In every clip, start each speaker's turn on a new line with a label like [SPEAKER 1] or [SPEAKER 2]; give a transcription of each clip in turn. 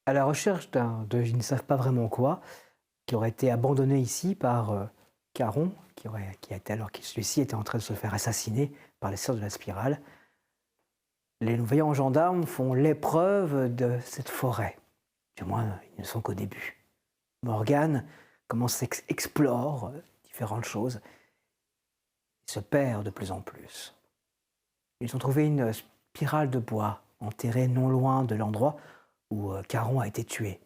[SPEAKER 1] à la recherche ils ne savent pas vraiment quoi, qui aurait été abandonné ici par Caron, qui a été, alors que celui-ci était en train de se faire assassiner par les sœurs de la spirale. Les vaillants gendarmes font l'épreuve de cette forêt. Du moins, ils ne sont qu'au début. Morgane explore différentes choses, et se perd de plus en plus. Ils ont trouvé une spirale de bois enterrée non loin de l'endroit où Caron a été tué.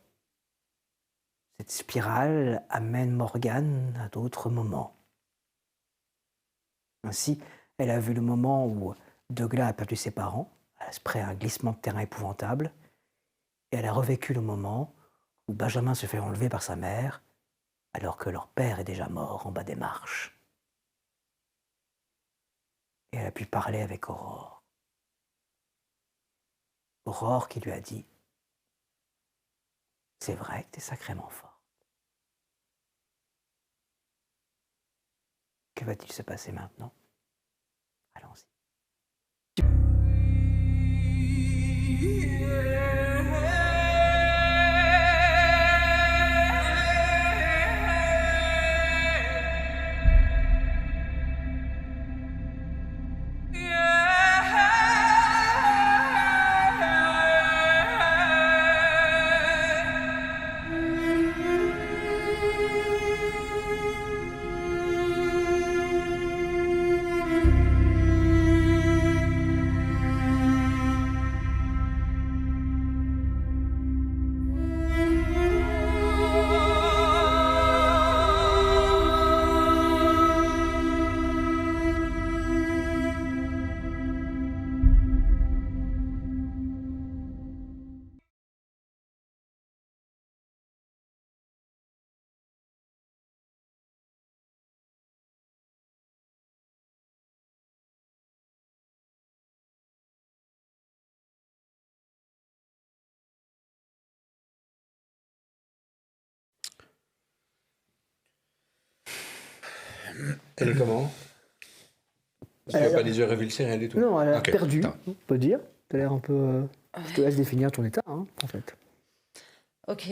[SPEAKER 1] Cette spirale amène Morgane à d'autres moments. Ainsi, elle a vu le moment où Douglas a perdu ses parents, après un glissement de terrain épouvantable, et elle a revécu le moment où Benjamin se fait enlever par sa mère, alors que leur père est déjà mort en bas des marches. Et elle a pu parler avec Aurore. Aurore qui lui a dit « C'est vrai que t'es sacrément fort. » Que va-t-il se passer maintenant? Allons-y.
[SPEAKER 2] Elle est comment? Tu n'as pas les yeux révulsés, rien du tout?
[SPEAKER 1] Non, elle a
[SPEAKER 2] Ok,
[SPEAKER 1] perdu,
[SPEAKER 2] attends.
[SPEAKER 1] on peut dire. Tu as l'air un peu... Je te laisse définir ton état, hein, en fait.
[SPEAKER 3] Ok.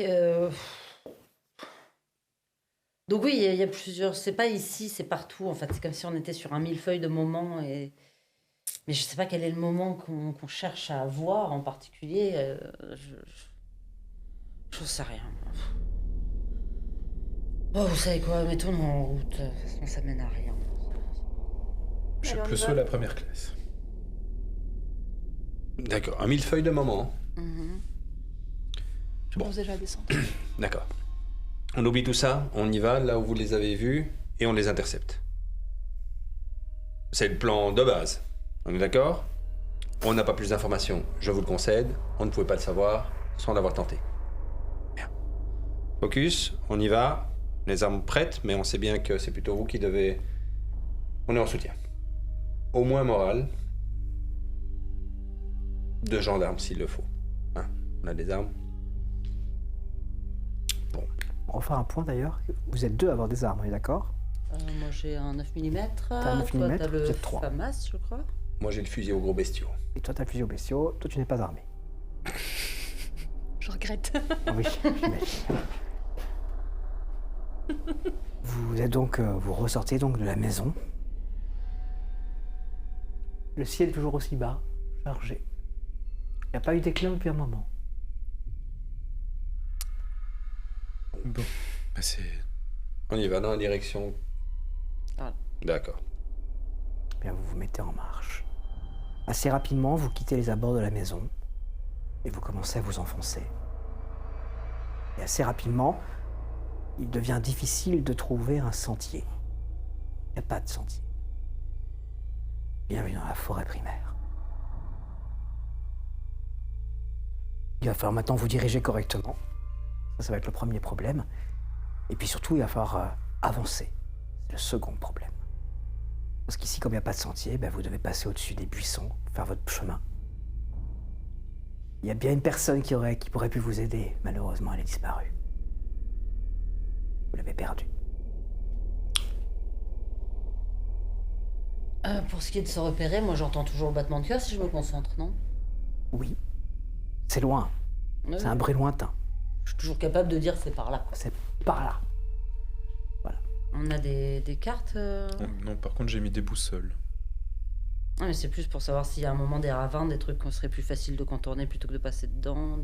[SPEAKER 3] Donc oui, il y a plusieurs... C'est pas ici, c'est partout, en fait. C'est comme si on était sur un millefeuille de moments. Mais je sais pas quel est le moment qu'on cherche à voir en particulier. Je sais rien. Oh, vous savez quoi? Mettons-nous en route. De toute façon, ça mène à rien.
[SPEAKER 2] Je
[SPEAKER 4] Allez, on
[SPEAKER 2] peux
[SPEAKER 4] y
[SPEAKER 2] sur
[SPEAKER 4] va.
[SPEAKER 2] la première classe. D'accord, un millefeuille de moment.
[SPEAKER 3] Mhm.
[SPEAKER 4] Je
[SPEAKER 2] Bon.
[SPEAKER 4] pense déjà à descendre.
[SPEAKER 2] D'accord. On oublie tout ça, on y va là où vous les avez vus et on les intercepte. C'est le plan de base. On est d'accord? On n'a pas plus d'informations, je vous le concède. On ne pouvait pas le savoir sans l'avoir tenté. Bien. Focus, on y va. Les armes prêtes, mais on sait bien que c'est plutôt vous qui devez... On est en soutien. Au moins moral. De gendarmes s'il le faut. Hein, on a des armes. Bon.
[SPEAKER 1] On va refaire un point d'ailleurs. Vous êtes deux à avoir des armes, on est d'accord?
[SPEAKER 3] Moi, j'ai un 9 mm.
[SPEAKER 1] T'as un 9
[SPEAKER 3] Toi,
[SPEAKER 1] mm,
[SPEAKER 3] t'as le
[SPEAKER 1] vous êtes trois.
[SPEAKER 3] FAMAS, je crois.
[SPEAKER 2] Moi j'ai le fusil aux gros bestiaux.
[SPEAKER 1] Et toi, t'as le fusil aux bestiaux. Toi, tu n'es pas armé.
[SPEAKER 4] Je regrette.
[SPEAKER 1] Oui, j'imagine. Vous êtes donc, vous ressortez donc de la maison. Le ciel est toujours aussi bas, chargé. Il n'y a pas eu d'éclair depuis un moment.
[SPEAKER 5] Bon, bah c'est...
[SPEAKER 2] On y va dans la direction.
[SPEAKER 3] Voilà.
[SPEAKER 2] D'accord.
[SPEAKER 1] Eh bien, vous vous mettez en marche. Assez rapidement, vous quittez les abords de la maison et vous commencez à vous enfoncer. Et assez rapidement, il devient difficile de trouver un sentier. Il n'y a pas de sentier. Bienvenue dans la forêt primaire. Il va falloir maintenant vous diriger correctement. Ça va être le premier problème. Et puis surtout, il va falloir avancer. C'est le second problème. Parce qu'ici, comme il n'y a pas de sentier, ben, vous devez passer au-dessus des buissons, faire votre chemin. Il y a bien une personne qui pourrait pu vous aider. Malheureusement, elle est disparue. Vous l'avez perdue.
[SPEAKER 3] Pour ce qui est de se repérer, moi j'entends toujours le battement de cœur si je me concentre, non?
[SPEAKER 1] Oui. C'est loin. C'est un bruit lointain.
[SPEAKER 3] Je suis toujours capable de dire c'est par là.
[SPEAKER 1] C'est par là.
[SPEAKER 3] On a des cartes
[SPEAKER 5] Non, par contre, j'ai mis des boussoles.
[SPEAKER 3] Ah, mais c'est plus pour savoir s'il y a un moment des ravins, des trucs qu'on serait plus facile de contourner plutôt que de passer dedans.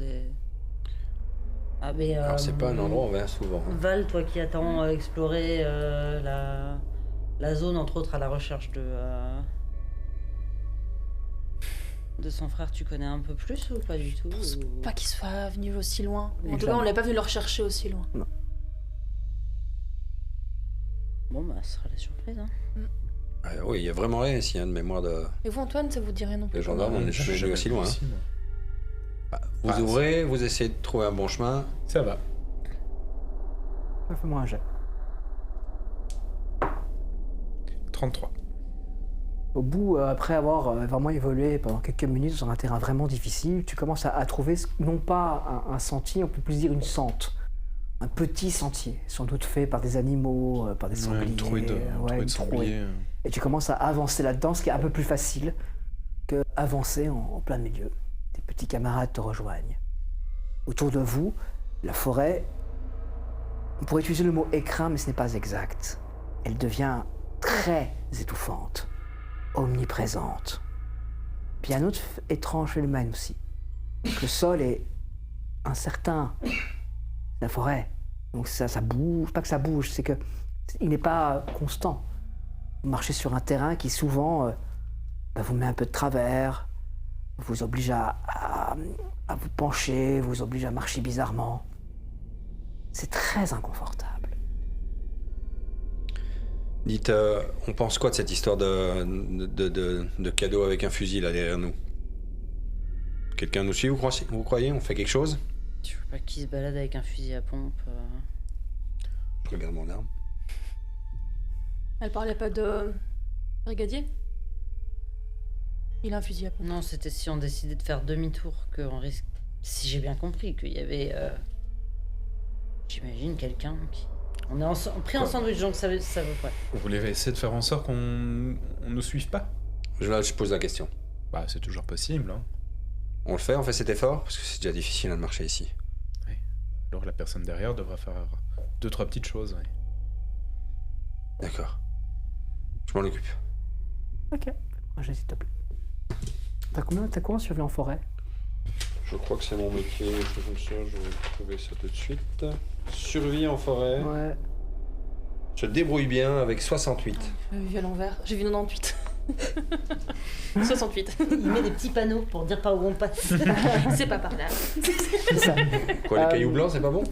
[SPEAKER 3] Ah, mais,
[SPEAKER 2] Alors, c'est pas un endroit où on va souvent.
[SPEAKER 3] Val, toi qui attends explorer la zone, entre autres, à la recherche de son frère, tu connais un peu plus ou pas du tout
[SPEAKER 4] Je pense pas qu'il soit venu aussi loin. En tout
[SPEAKER 1] Jamais.
[SPEAKER 4] cas, on l'a pas venu le rechercher aussi loin.
[SPEAKER 3] Bon, bah, ce sera la surprise. Hein.
[SPEAKER 2] Ah, oui, il y a vraiment rien ici, hein, de mémoire de
[SPEAKER 4] Et vous, Antoine, ça vous dit rien non plus?
[SPEAKER 2] les gendarmes, on n'est jamais allé aussi loin. Hein.
[SPEAKER 5] Ici, moi.
[SPEAKER 2] Vous
[SPEAKER 5] Ah,
[SPEAKER 2] ouvrez, vous essayez de trouver un bon chemin.
[SPEAKER 5] Ça va.
[SPEAKER 1] Fais-moi un jet.
[SPEAKER 5] 33.
[SPEAKER 1] Au bout, après avoir vraiment évolué pendant quelques minutes sur un terrain vraiment difficile, tu commences à trouver non pas un sentier, on peut plus dire une sente. Un petit sentier, sans doute fait par des animaux, par des sangliers.
[SPEAKER 5] Une trouée de,
[SPEAKER 1] ouais,
[SPEAKER 5] de
[SPEAKER 1] une trouée.
[SPEAKER 5] sanglier.
[SPEAKER 1] Et tu commences à avancer là-dedans, ce qui est un peu plus facile que avancer en plein milieu. Tes petits camarades te rejoignent. Autour de vous, la forêt, on pourrait utiliser le mot écrin, mais ce n'est pas exact. Elle devient très étouffante, omniprésente. Puis il y a un autre étrange phénomène aussi. Le sol est incertain. La forêt. Donc ça bouge, pas que ça bouge, c'est que il n'est pas constant. Vous marchez sur un terrain qui souvent vous met un peu de travers, vous oblige à vous pencher, vous oblige à marcher bizarrement. C'est très inconfortable.
[SPEAKER 2] Dites, on pense quoi de cette histoire de cadeau avec un fusil là derrière nous? Quelqu'un nous suit, vous croyez? On fait quelque chose?
[SPEAKER 3] Je veux pas qui se balade avec un fusil à pompe.
[SPEAKER 2] Je regarde mon arme.
[SPEAKER 4] Elle parlait pas de brigadier? Il a un fusil à pompe.
[SPEAKER 3] Non, c'était si on décidait de faire demi-tour qu'on risque. Si j'ai bien compris, qu'il y avait. J'imagine quelqu'un qui. On est pris en sandwich, donc ça veut pas.
[SPEAKER 5] Vous voulez essayer de faire en sorte qu'on nous suive pas?
[SPEAKER 2] Je pose la question.
[SPEAKER 5] Bah, c'est toujours possible, hein.
[SPEAKER 2] On fait cet effort? Parce que c'est déjà difficile de marcher ici.
[SPEAKER 5] Oui. Alors la personne derrière devra faire 2-3 petites choses, oui.
[SPEAKER 2] D'accord. Je m'en occupe.
[SPEAKER 1] Ok, moi je s'il te plaît. T'as combien survie en forêt?
[SPEAKER 2] Je crois que c'est mon métier, je vais trouver ça tout de suite. Survie en forêt.
[SPEAKER 1] Ouais.
[SPEAKER 2] Je débrouille bien avec 68.
[SPEAKER 4] J'avais vu à l'envers. J'ai vu 98. 68.
[SPEAKER 3] Il met des petits panneaux pour dire pas où on passe.
[SPEAKER 4] C'est pas par là.
[SPEAKER 1] C'est ça.
[SPEAKER 2] Quoi, les cailloux blancs, c'est pas bon?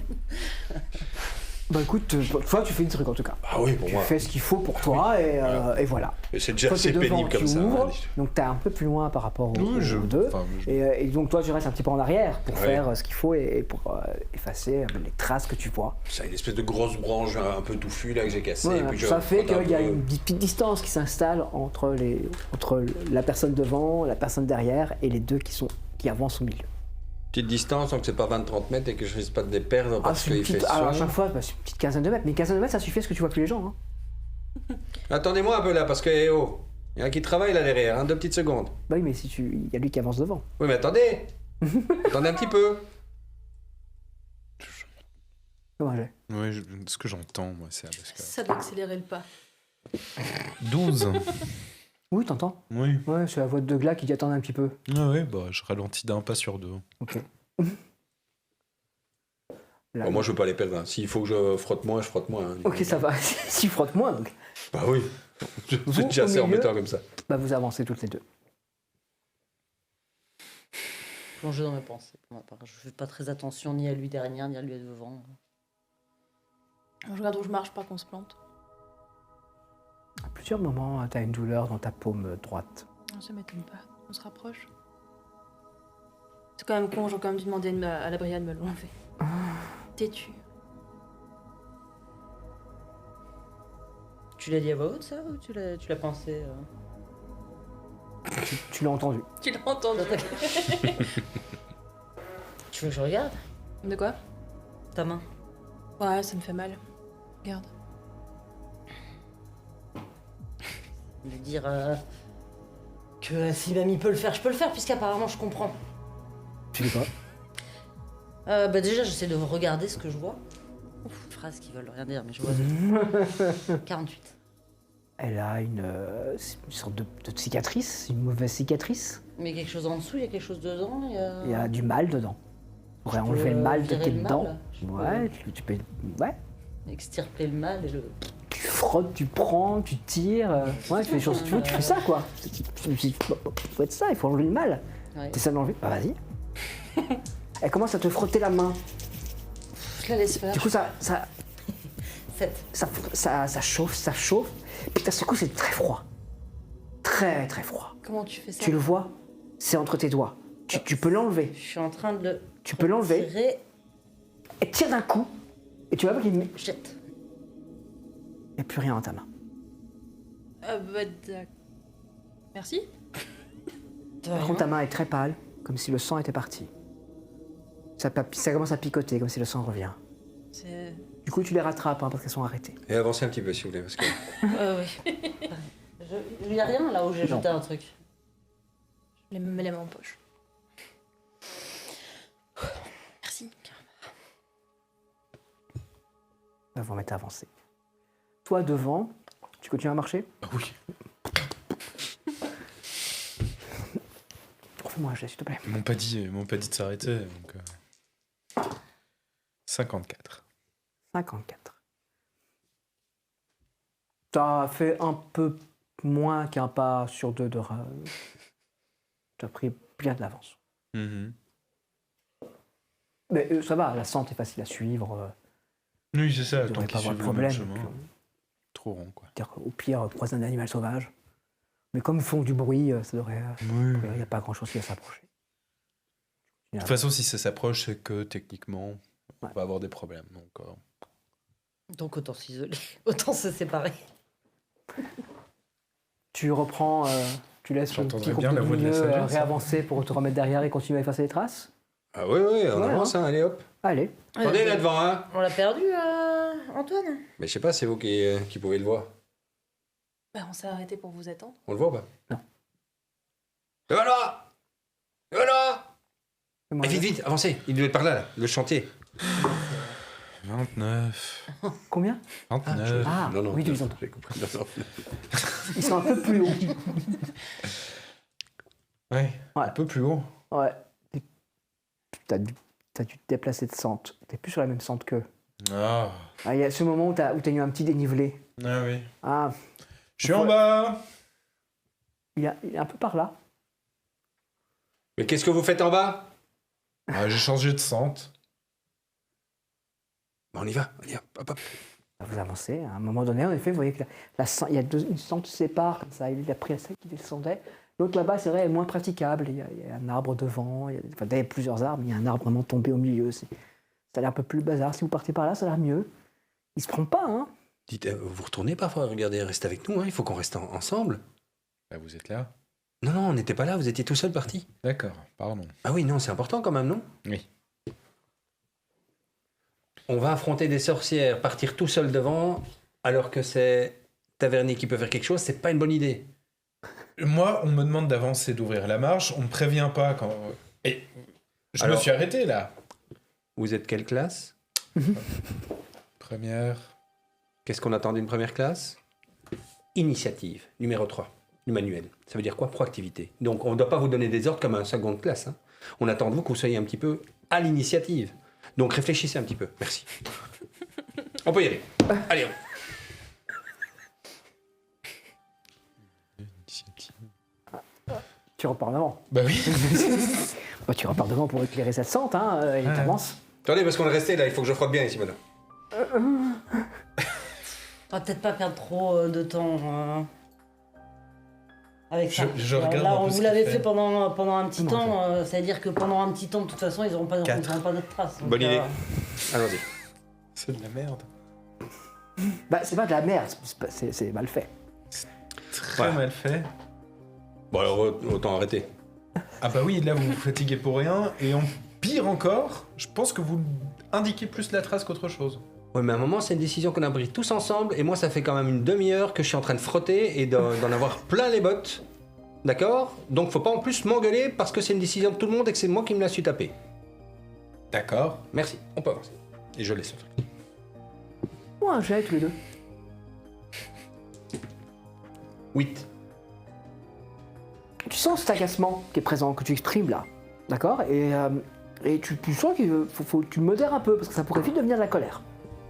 [SPEAKER 1] Bah écoute, toi tu fais une truc en tout cas.
[SPEAKER 2] Ah oui, pour
[SPEAKER 1] Tu
[SPEAKER 2] moi.
[SPEAKER 1] fais ce qu'il faut pour toi et voilà.
[SPEAKER 2] Et c'est déjà
[SPEAKER 1] Toi, t'es
[SPEAKER 2] assez
[SPEAKER 1] devant,
[SPEAKER 2] pénible
[SPEAKER 1] tu
[SPEAKER 2] comme ça.
[SPEAKER 1] ouvres,
[SPEAKER 2] hein.
[SPEAKER 1] donc t'es un peu plus loin par rapport aux
[SPEAKER 5] Oui,
[SPEAKER 1] deux.
[SPEAKER 5] enfin,
[SPEAKER 1] Et donc toi tu restes un petit peu en arrière pour
[SPEAKER 2] Ouais.
[SPEAKER 1] faire ce qu'il faut et pour effacer les traces que tu vois.
[SPEAKER 2] C'est une espèce de grosse branche un peu touffue là que j'ai cassée.
[SPEAKER 1] Ouais,
[SPEAKER 2] et puis je
[SPEAKER 1] ça fait
[SPEAKER 2] frotte un
[SPEAKER 1] qu'il y a
[SPEAKER 2] peu.
[SPEAKER 1] une petite distance qui s'installe entre la personne devant, la personne derrière et les deux qui avancent au milieu.
[SPEAKER 2] Petite distance, donc c'est pas 20-30 mètres et que je risque pas de les perdre parce
[SPEAKER 1] c'est une
[SPEAKER 2] qu'il fait
[SPEAKER 1] petite, alors, à
[SPEAKER 2] son.
[SPEAKER 1] chaque fois, c'est une petite quinzaine de mètres. Mais une quinzaine de mètres, ça suffit à ce que tu vois plus les gens. Hein.
[SPEAKER 2] Attendez-moi un peu là, parce que, eh oh, il y en a qui travaille là derrière, hein, 2 petites secondes.
[SPEAKER 1] Bah oui, mais si il y a lui qui avance devant.
[SPEAKER 2] Oui, mais attendez. Attendez un petit peu.
[SPEAKER 1] Comment j'ai
[SPEAKER 5] Oui, ce que j'entends, moi, c'est parce que...
[SPEAKER 4] Ça doit accélérer le pas.
[SPEAKER 5] 12.
[SPEAKER 1] Oui, t'entends.
[SPEAKER 5] Oui.
[SPEAKER 1] Ouais, c'est la voix de Glas qui dit attendez un petit peu.
[SPEAKER 5] Ah oui, bah, je ralentis d'un pas sur 2.
[SPEAKER 1] Ok. Là,
[SPEAKER 2] Bon, moi, je veux pas les perdre. Hein. S'il faut que je frotte moins, je frotte moins. hein.
[SPEAKER 1] Ok, ça va. S'il frotte moins, donc.
[SPEAKER 2] Bah oui.
[SPEAKER 1] Vous,
[SPEAKER 2] C'est déjà
[SPEAKER 1] au
[SPEAKER 2] assez
[SPEAKER 1] milieu
[SPEAKER 2] embêtant comme ça.
[SPEAKER 1] Bah vous avancez toutes les deux.
[SPEAKER 3] Plongé dans mes pensées pour ma part. Je fais pas très attention ni à lui derrière, ni à lui devant.
[SPEAKER 4] Je regarde où je marche, pas qu'on se plante.
[SPEAKER 1] À plusieurs moments, t'as une douleur dans ta paume droite.
[SPEAKER 4] Non, ça m'étonne pas. On se rapproche. C'est quand même con, j'aurais quand même dû demander à la brigade de me l'enlever. Têtu.
[SPEAKER 3] Tu l'as dit à voix haute, ça, ou tu l'as pensé
[SPEAKER 1] Tu l'as entendu.
[SPEAKER 4] Tu l'as entendu.
[SPEAKER 3] Tu veux que je regarde
[SPEAKER 4] De quoi?
[SPEAKER 3] ta main?
[SPEAKER 4] Ouais, ça me fait mal. Regarde.
[SPEAKER 3] Lui dire que si mamie peut le faire, je peux le faire, puisqu'apparemment je comprends.
[SPEAKER 1] Tu dis quoi?
[SPEAKER 3] Bah déjà, j'essaie de regarder ce que je vois. Ouf, phrase qui veulent rien dire, mais je vois. 48.
[SPEAKER 1] Elle a une sorte de cicatrice, une mauvaise cicatrice.
[SPEAKER 3] Mais quelque chose en dessous, il y a quelque chose dedans.
[SPEAKER 1] Il y a du mal dedans. On pourrait enlever le mal qui est dedans. Ouais, tu peux. Ouais.
[SPEAKER 3] Extirper le mal et le.
[SPEAKER 1] Tu frottes, tu prends, tu tires. Ouais, tu fais les choses que tu veux, tu fais ça quoi. Il faut être ça, il faut enlever le mal.
[SPEAKER 3] Ouais.
[SPEAKER 1] T'essaies de l'enlever. Bah vas-y. Elle commence à te frotter la main.
[SPEAKER 4] Je la laisse faire.
[SPEAKER 1] Du coup, ça
[SPEAKER 3] 7.
[SPEAKER 1] ça chauffe. Puis d'un seul coup, c'est très froid. Très, très froid.
[SPEAKER 4] Comment tu fais ça?
[SPEAKER 1] Tu le vois, c'est entre tes doigts. Tu peux l'enlever.
[SPEAKER 3] Je suis en train de le.
[SPEAKER 1] Tu peux l'enlever.
[SPEAKER 3] Tirer.
[SPEAKER 1] Elle tire d'un coup. Et tu vois qu'il n'y
[SPEAKER 3] Jette.
[SPEAKER 1] a plus rien dans ta main.
[SPEAKER 4] Bah, d'accord. Merci.
[SPEAKER 1] Par contre, ta main est très pâle, comme si le sang était parti. Ça commence à picoter, comme si le sang revient.
[SPEAKER 4] C'est.
[SPEAKER 1] Du coup, tu les rattrapes hein, parce qu'elles sont arrêtées.
[SPEAKER 2] Et avancez un petit peu, s'il vous plaît, parce que...
[SPEAKER 3] Oui. Il n'y a rien là où j'ai
[SPEAKER 1] Non.
[SPEAKER 3] jeté un truc.
[SPEAKER 4] Je les mets en poche. Merci.
[SPEAKER 1] Ça va vous remettre à avancer. Toi, devant, tu continues à marcher.
[SPEAKER 5] Ah oui.
[SPEAKER 1] Refais-moi un jet, s'il te plaît.
[SPEAKER 5] Ils m'ont pas dit de s'arrêter. Donc, 54.
[SPEAKER 1] 54. T'as fait un peu moins qu'un pas sur deux de... T'as pris bien de l'avance.
[SPEAKER 5] Mhm.
[SPEAKER 1] Mais ça va, la sente est facile à suivre.
[SPEAKER 5] Oui, c'est ça.
[SPEAKER 1] Tu
[SPEAKER 5] Tant
[SPEAKER 1] devrais
[SPEAKER 5] qu'ils
[SPEAKER 1] pas avoir
[SPEAKER 5] suivent
[SPEAKER 1] de
[SPEAKER 5] le
[SPEAKER 1] problème.
[SPEAKER 5] même chemin. Trop rond, quoi.
[SPEAKER 1] C'est-à-dire qu'au pire, croise un animal sauvage. Mais comme ils font du bruit, ça devrait...
[SPEAKER 5] Oui.
[SPEAKER 1] Il n'y a pas grand-chose qui va s'approcher.
[SPEAKER 5] De toute façon, si ça s'approche, c'est que techniquement, on
[SPEAKER 1] Ouais.
[SPEAKER 5] va avoir des problèmes.
[SPEAKER 3] Donc autant s'isoler, autant se séparer.
[SPEAKER 1] Tu reprends, tu laisses ton
[SPEAKER 5] J'entendrais
[SPEAKER 1] petit groupe
[SPEAKER 5] bien
[SPEAKER 1] de
[SPEAKER 5] la voix de la
[SPEAKER 1] milieu
[SPEAKER 5] sagesse.
[SPEAKER 1] réavancer pour te remettre derrière et continuer à effacer les traces.
[SPEAKER 2] Ah oui, on
[SPEAKER 1] Ouais,
[SPEAKER 2] avance, hein, allez hop.
[SPEAKER 1] Allez.
[SPEAKER 2] Attendez là devant, hein.
[SPEAKER 3] On l'a perdu, Antoine.
[SPEAKER 2] Mais je sais pas, c'est vous qui pouvez le voir.
[SPEAKER 4] Bah, on s'est arrêté pour vous attendre.
[SPEAKER 2] On le voit ou pas?
[SPEAKER 1] Non.
[SPEAKER 2] Et voilà! Et voilà!
[SPEAKER 1] Fais-moi
[SPEAKER 2] Et vite,
[SPEAKER 1] un jet.
[SPEAKER 2] vite, avancez. Il doit être par là, le chantier.
[SPEAKER 5] 29.
[SPEAKER 1] Combien
[SPEAKER 5] 29.
[SPEAKER 1] Ah,
[SPEAKER 2] non,
[SPEAKER 1] oui, tu les entends.
[SPEAKER 2] j'ai compris. Non.
[SPEAKER 1] Ils sont un peu plus hauts.
[SPEAKER 5] Ouais,
[SPEAKER 1] Ouais.
[SPEAKER 5] un peu plus haut.
[SPEAKER 1] Ouais. T'as dû te déplacer de centre. T'es plus sur la même centre qu'eux.
[SPEAKER 5] Ah,
[SPEAKER 1] Ah, il y a ce moment où t'as eu un petit dénivelé.
[SPEAKER 5] ah oui.
[SPEAKER 1] Ah,
[SPEAKER 5] Je suis en bas.
[SPEAKER 1] il est un peu par là.
[SPEAKER 2] Mais qu'est-ce que vous faites en bas?
[SPEAKER 5] Ah, j'ai changé de centre.
[SPEAKER 2] Bon, on y va, allez hop, hop.
[SPEAKER 1] Vous avancez. À un moment donné, en effet, vous voyez que il y a une centre qui sépare comme ça. Il a pris celle qui descendait. L'autre là-bas, c'est vrai, est moins praticable. Il y a un arbre devant. Il y a plusieurs arbres. Il y a un arbre vraiment tombé au milieu. Ça a l'air un peu plus bazar. Si vous partez par là, ça a l'air mieux. Ils se prennent pas, hein.
[SPEAKER 2] Dites, vous retournez parfois, regardez, restez avec nous, hein. Il faut qu'on reste ensemble.
[SPEAKER 5] Bah, vous êtes là.
[SPEAKER 2] Non, on n'était pas là, vous étiez tout seul parti.
[SPEAKER 5] D'accord, pardon.
[SPEAKER 2] Ah oui, non, c'est important quand même, non?
[SPEAKER 5] Oui.
[SPEAKER 2] On va affronter des sorcières, partir tout seul devant, alors que c'est Tavernier qui peut faire quelque chose, c'est pas une bonne idée.
[SPEAKER 5] Moi, on me demande d'avancer, d'ouvrir la marche. On me prévient pas quand. Et je
[SPEAKER 2] Alors-
[SPEAKER 5] me suis arrêté là.
[SPEAKER 2] Vous êtes quelle classe?
[SPEAKER 5] Première.
[SPEAKER 2] Qu'est-ce qu'on attend d'une première classe? Initiative, numéro 3, du manuel. Ça veut dire quoi? Proactivité. Donc on ne doit pas vous donner des ordres comme un seconde classe, hein. On attend de vous que vous soyez un petit peu à l'initiative. Donc réfléchissez un petit peu. Merci. On peut y aller. Allez,
[SPEAKER 1] Tu repars devant.
[SPEAKER 5] Bah oui.
[SPEAKER 1] Bah, tu repars devant pour éclairer cette centre, hein. Et t'avances.
[SPEAKER 2] attendez, parce qu'on est resté là, il faut que je frotte bien ici maintenant.
[SPEAKER 3] On va peut-être pas perdre trop de temps avec ça.
[SPEAKER 5] Je regarde
[SPEAKER 3] Là,
[SPEAKER 5] un peu
[SPEAKER 3] on
[SPEAKER 5] ce
[SPEAKER 3] vous
[SPEAKER 5] qu'il
[SPEAKER 3] l'avait
[SPEAKER 5] fait.
[SPEAKER 3] fait pendant un petit
[SPEAKER 1] Non,
[SPEAKER 3] temps. Ça veut dire que pendant un petit temps, de toute façon, ils n'auront pas,
[SPEAKER 5] Quatre.
[SPEAKER 3] notre trace. Donc,
[SPEAKER 2] Bonne idée. Allons-y.
[SPEAKER 5] C'est de la merde.
[SPEAKER 1] Bah, c'est pas de la merde. C'est mal fait.
[SPEAKER 5] Très
[SPEAKER 2] Ouais.
[SPEAKER 5] mal fait.
[SPEAKER 2] Bon alors autant arrêter.
[SPEAKER 5] Ah bah oui, là vous vous fatiguez pour rien. Et en pire encore, je pense que vous indiquez plus la trace qu'autre chose.
[SPEAKER 2] Ouais, mais à un moment, c'est une décision qu'on a prise tous ensemble, et moi, ça fait quand même une demi-heure que je suis en train de frotter et d'en avoir plein les bottes. D'accord? Donc, faut pas en plus m'engueuler parce que c'est une décision de tout le monde et que c'est moi qui me la suis tapée.
[SPEAKER 5] D'accord.
[SPEAKER 2] Merci, on peut avancer. Et je laisse le truc.
[SPEAKER 1] Moi, un jet tous les deux.
[SPEAKER 2] 8.
[SPEAKER 1] Tu sens cet agacement qui est présent, que tu exprimes là. D'accord, et tu sens qu'il faut que tu le modères un peu, parce que ça pourrait vite devenir de la colère.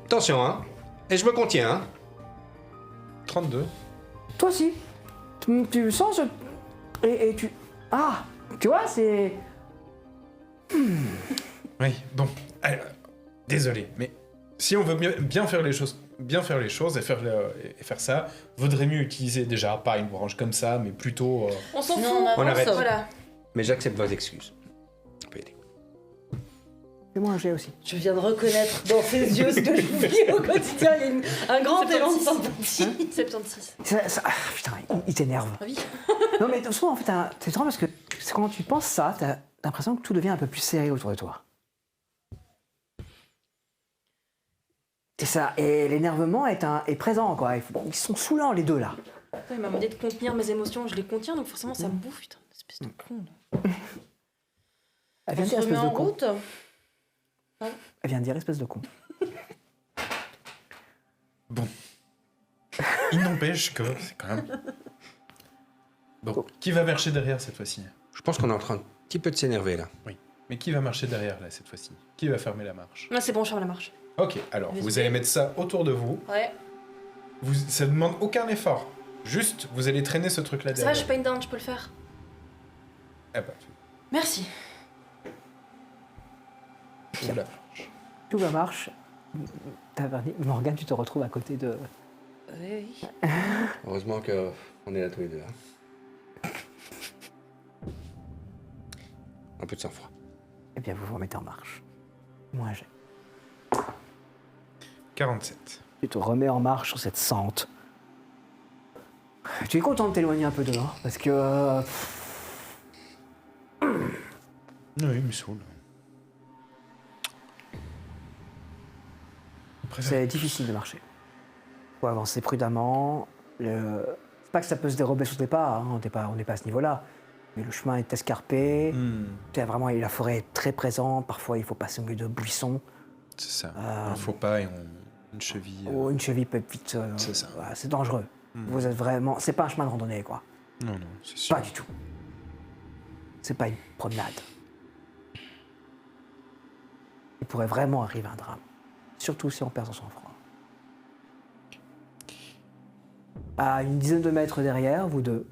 [SPEAKER 2] Attention, hein. Et je me contiens, hein.
[SPEAKER 5] 32.
[SPEAKER 1] Toi aussi. Tu sens ce... Et tu... Ah, tu vois, c'est...
[SPEAKER 5] Oui, bon. Désolé, mais si on veut bien faire les choses, et faire ça, vaudrait mieux utiliser déjà pas une branche comme ça, mais plutôt.
[SPEAKER 4] On s'en
[SPEAKER 3] Sinon,
[SPEAKER 4] fout.
[SPEAKER 3] on avance.
[SPEAKER 2] On arrête.
[SPEAKER 4] Voilà.
[SPEAKER 2] Mais j'accepte vos excuses. On peut y aller.
[SPEAKER 1] Fais-moi un jet aussi.
[SPEAKER 3] Je viens de reconnaître dans ses yeux ce que je vis au quotidien. Il y a un grand élan de
[SPEAKER 4] 76.
[SPEAKER 3] sympathie.
[SPEAKER 4] 76.
[SPEAKER 1] Putain, il t'énerve.
[SPEAKER 4] Ah oui.
[SPEAKER 1] Non mais souvent en fait, c'est étrange parce que quand tu penses ça, t'as l'impression que tout devient un peu plus serré autour de toi. Et l'énervement est présent quoi. Ils sont saoulants les deux là.
[SPEAKER 4] Il m'a demandé de contenir mes émotions, je les contiens, donc forcément ça me bouffe, putain, espèce de con. Là.
[SPEAKER 1] Elle
[SPEAKER 3] On
[SPEAKER 1] vient de
[SPEAKER 3] se
[SPEAKER 1] dire
[SPEAKER 3] remet
[SPEAKER 1] espèce de
[SPEAKER 3] en
[SPEAKER 1] con.
[SPEAKER 3] route.
[SPEAKER 1] Elle vient de dire espèce de con.
[SPEAKER 5] Bon. Il n'empêche que c'est quand même. Bon, qui va marcher derrière cette fois-ci?
[SPEAKER 2] Je pense qu'on est en train un petit peu de s'énerver, là.
[SPEAKER 5] Oui. Mais qui va marcher derrière là cette fois-ci? Qui va fermer la marche?
[SPEAKER 4] Non, c'est bon, je ferme la marche.
[SPEAKER 5] Ok, alors vous allez mettre ça autour de vous.
[SPEAKER 4] Ouais.
[SPEAKER 5] Ça ne demande aucun effort. Juste, vous allez traîner ce truc-là
[SPEAKER 4] Ça va,
[SPEAKER 5] derrière.
[SPEAKER 4] je suis pas une dinde, je peux le faire.
[SPEAKER 5] Ah bah,
[SPEAKER 4] Merci.
[SPEAKER 5] oula.
[SPEAKER 1] Tout va marche. Morgane, tu te retrouves à côté de...
[SPEAKER 4] Oui.
[SPEAKER 2] Heureusement qu'on est là tous les deux. Hein. Un peu de sang-froid.
[SPEAKER 1] Eh bien, vous vous remettez en marche. Moi, j'ai...
[SPEAKER 5] 47.
[SPEAKER 1] Tu te remets en marche sur cette sente. Tu es content de t'éloigner un peu dehors, parce que...
[SPEAKER 5] Oui, il me saoule. Après,
[SPEAKER 1] C'est difficile de marcher. Faut avancer prudemment. C'est pas que ça peut se dérober sous tes pas, hein, on n'est pas à ce niveau-là. Mais le chemin est escarpé. Vraiment, la forêt est très présente. Parfois, il faut passer au milieu de buissons.
[SPEAKER 5] c'est ça. Un faux pas et une cheville.
[SPEAKER 1] Oh, une cheville peut être vite...
[SPEAKER 5] C'est ça.
[SPEAKER 1] voilà, c'est dangereux. Vous êtes vraiment... C'est pas un chemin de randonnée, quoi.
[SPEAKER 5] Non, c'est sûr.
[SPEAKER 1] Pas du tout. C'est pas une promenade. Il pourrait vraiment arriver un drame. Surtout si on perd son sang-froid. À une dizaine de mètres derrière, vous deux,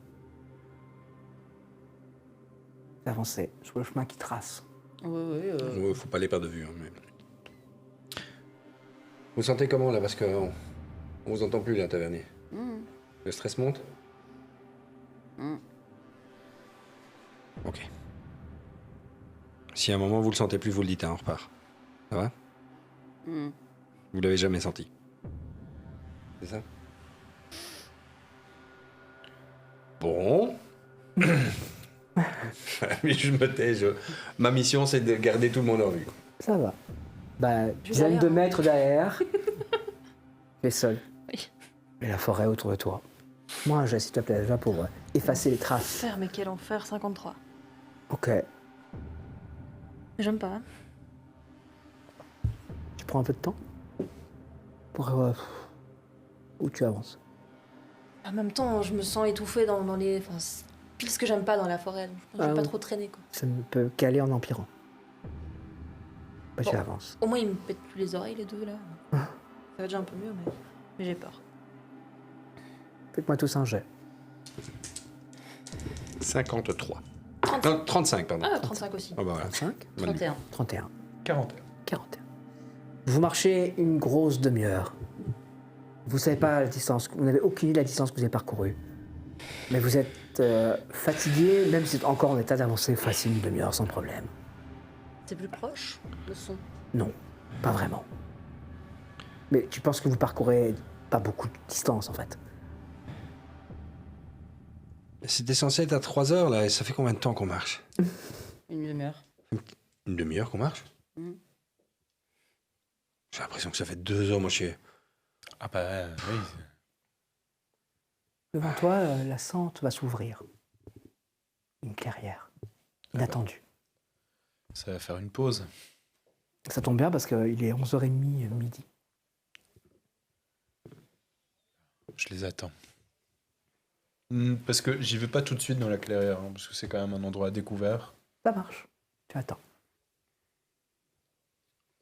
[SPEAKER 1] vous avancez sur le chemin qui trace.
[SPEAKER 3] Oui.
[SPEAKER 2] Ouais, faut pas les perdre de vue. Hein, mais... Vous sentez comment, là? Parce qu'on on vous entend plus, là, tavernier. Le stress monte? Ok. Si à un moment vous le sentez plus, vous le dites, hein, on repart. Ça va? Vous l'avez jamais senti. C'est ça? Bon. Mais je me tais. Ma mission, c'est de garder tout le monde en vue.
[SPEAKER 1] Ça va. Bah,
[SPEAKER 4] Je
[SPEAKER 1] dizaine de
[SPEAKER 4] derrière.
[SPEAKER 1] mètres derrière. Tu es seul.
[SPEAKER 4] Oui.
[SPEAKER 1] Et la forêt autour de toi. Moi, j'ai s'il te plaît, déjà pour effacer les traces.
[SPEAKER 4] Faire, mais quel enfer, 53.
[SPEAKER 1] Ok.
[SPEAKER 4] J'aime pas.
[SPEAKER 1] Tu prends un peu de temps pour où tu avances.
[SPEAKER 4] En même temps, je me sens étouffée dans les... Enfin, c'est pile ce que j'aime pas dans la forêt. Donc je vais pas trop traîner, quoi.
[SPEAKER 1] Ça ne peut qu'aller en empirant. Bah, tu
[SPEAKER 4] Bon.
[SPEAKER 1] avances.
[SPEAKER 4] Au moins, ils me pètent plus les oreilles, les deux, là. Ça va déjà un peu mieux, mais j'ai peur.
[SPEAKER 1] Faites-moi tous un jet.
[SPEAKER 2] 53.
[SPEAKER 4] 35.
[SPEAKER 2] Non, 35, pardon.
[SPEAKER 4] Ah, 35 aussi.
[SPEAKER 2] Ah bah voilà.
[SPEAKER 1] 25,
[SPEAKER 3] 31.
[SPEAKER 1] 31,
[SPEAKER 5] 41.
[SPEAKER 1] 41. Vous marchez une grosse demi-heure. Vous savez pas la distance, vous n'avez aucune idée de la distance que vous avez parcourue. Mais vous êtes fatigué, même si vous êtes encore en état d'avancer facile une demi-heure sans problème.
[SPEAKER 3] C'est plus proche, le son.
[SPEAKER 1] Non, pas vraiment. Mais tu penses que vous parcourez pas beaucoup de distance en fait.
[SPEAKER 2] C'était censé être à 3 heures, là, et ça fait combien de temps qu'on marche?
[SPEAKER 3] Une demi-heure.
[SPEAKER 2] Une demi-heure qu'on marche? J'ai l'impression que ça fait 2 heures, moi, je suis...
[SPEAKER 5] Ah bah oui.
[SPEAKER 1] Devant toi, la sente va s'ouvrir. Une clairière. Inattendue.
[SPEAKER 5] Ça va faire une pause.
[SPEAKER 1] Ça tombe bien parce qu'il est 11h30 midi.
[SPEAKER 5] Je les attends. Parce que j'y vais pas tout de suite dans la clairière, hein, parce que c'est quand même un endroit découvert.
[SPEAKER 1] Ça marche. Tu attends.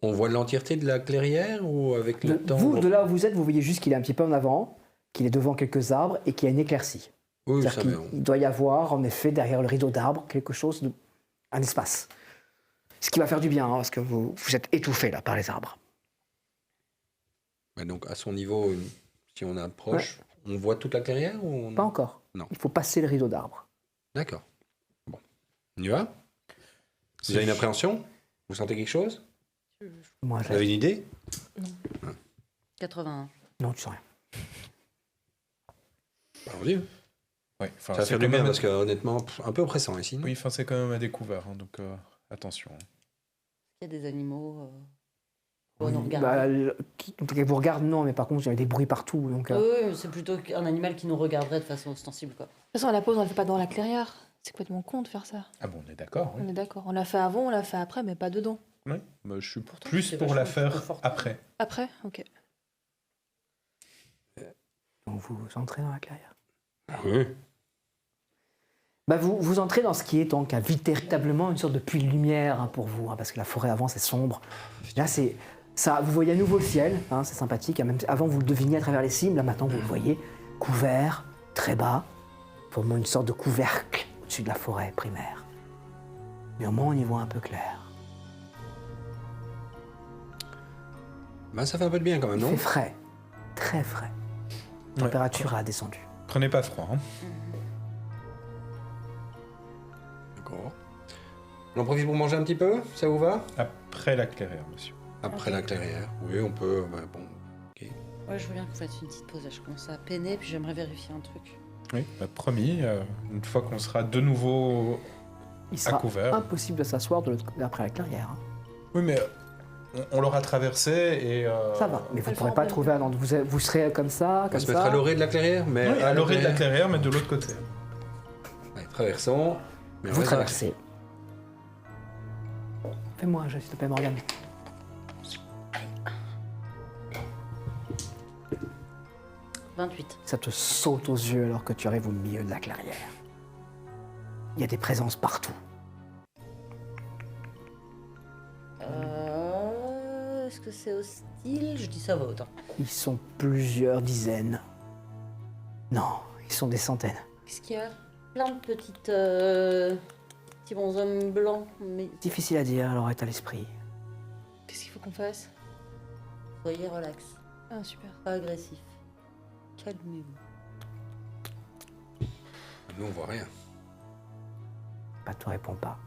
[SPEAKER 2] On voit l'entièreté de la clairière ou avec le temps
[SPEAKER 1] Vous, de là où vous êtes, vous voyez juste qu'il est un petit peu en avant, qu'il est devant quelques arbres et qu'il y a une éclaircie.
[SPEAKER 2] Oui,
[SPEAKER 1] C'est-à-dire
[SPEAKER 2] ça
[SPEAKER 1] qu'il
[SPEAKER 2] va.
[SPEAKER 1] il doit y avoir, en effet, derrière le rideau d'arbres, quelque chose, un espace. Ce qui va faire du bien, hein, parce que vous êtes étouffé là par les arbres.
[SPEAKER 2] Ouais, donc à son niveau, si on approche, on voit toute la clairière ou on...
[SPEAKER 1] Pas encore.
[SPEAKER 2] Non.
[SPEAKER 1] Il faut passer le rideau d'arbres.
[SPEAKER 2] D'accord. Bon. On y va? Vous avez une appréhension? Vous sentez quelque chose?
[SPEAKER 1] Moi,
[SPEAKER 2] Vous avez une idée?
[SPEAKER 3] 81.
[SPEAKER 1] Non, tu sens rien.
[SPEAKER 2] Allons-y.
[SPEAKER 5] Ouais, enfin,
[SPEAKER 2] Ça va
[SPEAKER 5] c'est
[SPEAKER 2] faire du
[SPEAKER 5] quand
[SPEAKER 2] bien
[SPEAKER 5] même-
[SPEAKER 2] parce que honnêtement, un peu oppressant ici. Non?
[SPEAKER 5] Oui, enfin, c'est quand même à découvert, hein, donc attention.
[SPEAKER 3] Il y a des animaux. On nous
[SPEAKER 1] Oui,
[SPEAKER 3] regarde.
[SPEAKER 1] bah, qui vous regarde, non, mais par contre, il y a des bruits partout. Donc,
[SPEAKER 3] Oui, c'est plutôt un animal qui nous regarderait de façon ostensible, quoi.
[SPEAKER 4] De toute façon, à la pause, on la fait pas dans la clairière. C'est complètement con de faire ça.
[SPEAKER 5] Ah bon, on est d'accord, oui.
[SPEAKER 4] On est d'accord. On l'a fait avant, on l'a fait après, mais pas dedans.
[SPEAKER 5] Oui, bah, je suis
[SPEAKER 3] Pourtant,
[SPEAKER 5] plus
[SPEAKER 3] c'est
[SPEAKER 5] pour la
[SPEAKER 3] vachement
[SPEAKER 5] faire
[SPEAKER 3] confortable.
[SPEAKER 5] après.
[SPEAKER 4] Après, ok.
[SPEAKER 1] donc vous entrez dans la clairière.
[SPEAKER 2] Oui.
[SPEAKER 1] Bah, vous entrez dans ce qui est donc véritablement une sorte de puits de lumière, hein, pour vous, hein, parce que la forêt avant c'est sombre. Là c'est ça, vous voyez à nouveau le ciel, hein, c'est sympathique. Même avant vous le deviniez à travers les cimes, là maintenant vous le voyez couvert, très bas, formant une sorte de couvercle au-dessus de la forêt primaire. Mais au moins on y voit un peu clair.
[SPEAKER 2] Ben, ça fait un peu de bien quand même,
[SPEAKER 1] Il
[SPEAKER 2] non?
[SPEAKER 1] fait frais, très frais. La
[SPEAKER 5] Ouais.
[SPEAKER 1] température a descendu.
[SPEAKER 5] Prenez pas froid. Hein.
[SPEAKER 2] D'accord. On en profite pour manger un petit peu? Ça vous va?
[SPEAKER 5] Après la clairière, monsieur.
[SPEAKER 2] Après
[SPEAKER 3] Ok.
[SPEAKER 2] la clairière. Oui, on peut. Bon.
[SPEAKER 3] Ouais, je veux bien que vous fassiez une petite pause. Là, je commence à peiner, puis j'aimerais vérifier un truc.
[SPEAKER 5] Oui, bah, promis, une fois qu'on sera de nouveau
[SPEAKER 1] Il
[SPEAKER 5] à
[SPEAKER 1] sera
[SPEAKER 5] couvert.
[SPEAKER 1] impossible de s'asseoir après la clairière. Hein.
[SPEAKER 5] Oui, mais on l'aura traversé et...
[SPEAKER 1] Ça va, mais vous
[SPEAKER 4] le
[SPEAKER 1] ne pourrez
[SPEAKER 4] fera
[SPEAKER 1] pas
[SPEAKER 4] en pleine
[SPEAKER 1] trouver un endroit. Vous serez comme ça,
[SPEAKER 2] On
[SPEAKER 1] comme
[SPEAKER 2] se
[SPEAKER 1] ça.
[SPEAKER 2] mettre à l'orée de la clairière, mais
[SPEAKER 5] Oui, à l'orée de la clairière, mais de l'autre côté.
[SPEAKER 2] Ouais, traversons. Mais on
[SPEAKER 1] Vous
[SPEAKER 2] reste
[SPEAKER 1] traversez. Fais-moi un jeu, s'il te plaît, Morgane.
[SPEAKER 3] « 28.
[SPEAKER 1] Ça te saute aux yeux alors que tu arrives au milieu de la clairière. Il y a des présences partout.
[SPEAKER 3] Est-ce que c'est hostile? Je dis ça à voix haute. Hein.
[SPEAKER 1] Ils sont plusieurs dizaines. Non, ils sont des centaines.
[SPEAKER 3] Qu'est-ce qu'il y a? Plein de petites... petits bonshommes blancs, mais
[SPEAKER 1] Difficile à dire, alors est à l'esprit.
[SPEAKER 4] Qu'est-ce qu'il faut qu'on fasse?
[SPEAKER 3] soyez relax.
[SPEAKER 4] Ah, super.
[SPEAKER 3] Pas agressif. Calmez-vous.
[SPEAKER 2] Nous, on voit rien.
[SPEAKER 1] Pas te répond pas.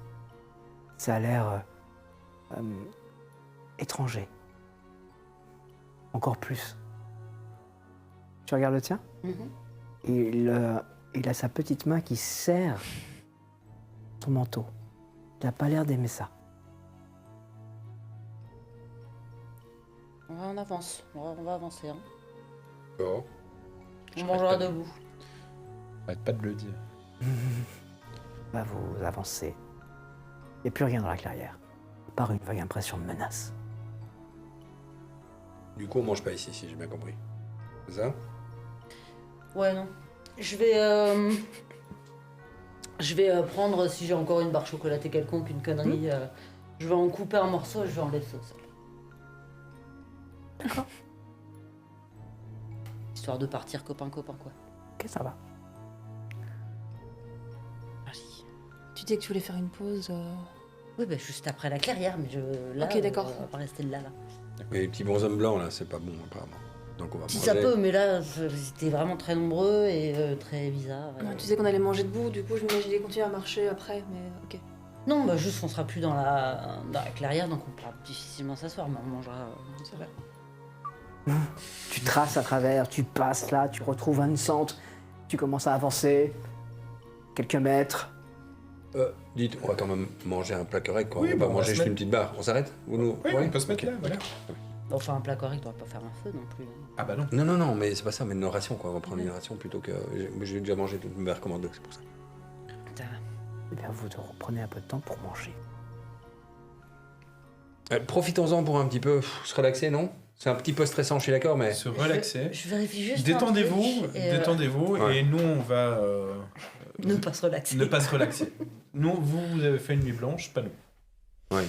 [SPEAKER 1] Ça a l'air étranger. Encore plus. Tu regardes le tien? Il a sa petite main qui serre ton manteau. Il n'a pas l'air d'aimer ça.
[SPEAKER 3] On avance. On va avancer. Hein.
[SPEAKER 2] D'accord.
[SPEAKER 3] On mangera debout.
[SPEAKER 5] Arrête pas de le dire.
[SPEAKER 1] Bah, vous avancez. Il n'y a plus rien dans la clairière. À part une vague impression de menace.
[SPEAKER 2] Du coup, on mange pas ici, si j'ai bien compris. C'est ça?
[SPEAKER 3] Ouais, non. Je vais prendre, si j'ai encore une barre chocolatée quelconque, une connerie, je vais en couper un morceau et je vais en laisser au sol.
[SPEAKER 1] D'accord.
[SPEAKER 3] Histoire de partir copain-copain, quoi.
[SPEAKER 1] Ok, ça va.
[SPEAKER 3] Vas-y.
[SPEAKER 4] Tu disais que tu voulais faire une pause.
[SPEAKER 3] Oui, bah, juste après la clairière, mais là,
[SPEAKER 4] Ok, d'accord.
[SPEAKER 3] on va pas rester là.
[SPEAKER 2] Mais les petits bonshommes blancs, là, c'est pas bon, apparemment. Donc on va
[SPEAKER 3] Si
[SPEAKER 2] manger.
[SPEAKER 3] ça peut, mais là, c'était vraiment très nombreux et très bizarre.
[SPEAKER 4] Non, tu disais qu'on allait manger debout, du coup, je m'imaginais continuer à marcher après, mais ok.
[SPEAKER 3] Non, bah juste, on sera plus dans la clairière, donc on pourra difficilement s'asseoir, mais on mangera.
[SPEAKER 4] C'est vrai.
[SPEAKER 1] Tu traces à travers, tu passes là, tu retrouves un centre, tu commences à avancer quelques mètres.
[SPEAKER 2] Dites, on va quand même manger un plat correct, quoi.
[SPEAKER 5] Oui,
[SPEAKER 2] on va
[SPEAKER 5] bon,
[SPEAKER 2] pas
[SPEAKER 5] on va
[SPEAKER 2] manger
[SPEAKER 5] se
[SPEAKER 2] juste
[SPEAKER 5] mettre-
[SPEAKER 2] une petite barre. On s'arrête? Ou nous...
[SPEAKER 5] Oui,
[SPEAKER 2] Ouais
[SPEAKER 5] on peut se mettre
[SPEAKER 2] Ok.
[SPEAKER 5] là, voilà.
[SPEAKER 3] Enfin, un plat correct, on va pas faire un feu non plus.
[SPEAKER 5] Ah bah non.
[SPEAKER 2] Non, mais c'est pas ça, mais une ration, quoi. On va prendre une ration plutôt que... J'ai déjà mangé toute une barre commande, c'est pour ça.
[SPEAKER 3] Ça va.
[SPEAKER 1] Eh bien, vous reprenez un peu de temps pour manger.
[SPEAKER 2] Profitons-en pour un petit peu se relaxer, non? C'est un petit peu stressant, je suis d'accord, mais...
[SPEAKER 5] Se relaxer.
[SPEAKER 3] Je vérifie juste.
[SPEAKER 5] Détendez-vous,
[SPEAKER 3] un truc et,
[SPEAKER 5] détendez-vous,
[SPEAKER 2] Ouais.
[SPEAKER 5] et nous, on va
[SPEAKER 3] Ne pas se relaxer.
[SPEAKER 5] ne pas se relaxer. Nous, vous avez fait une nuit blanche, pas nous.
[SPEAKER 2] Ouais.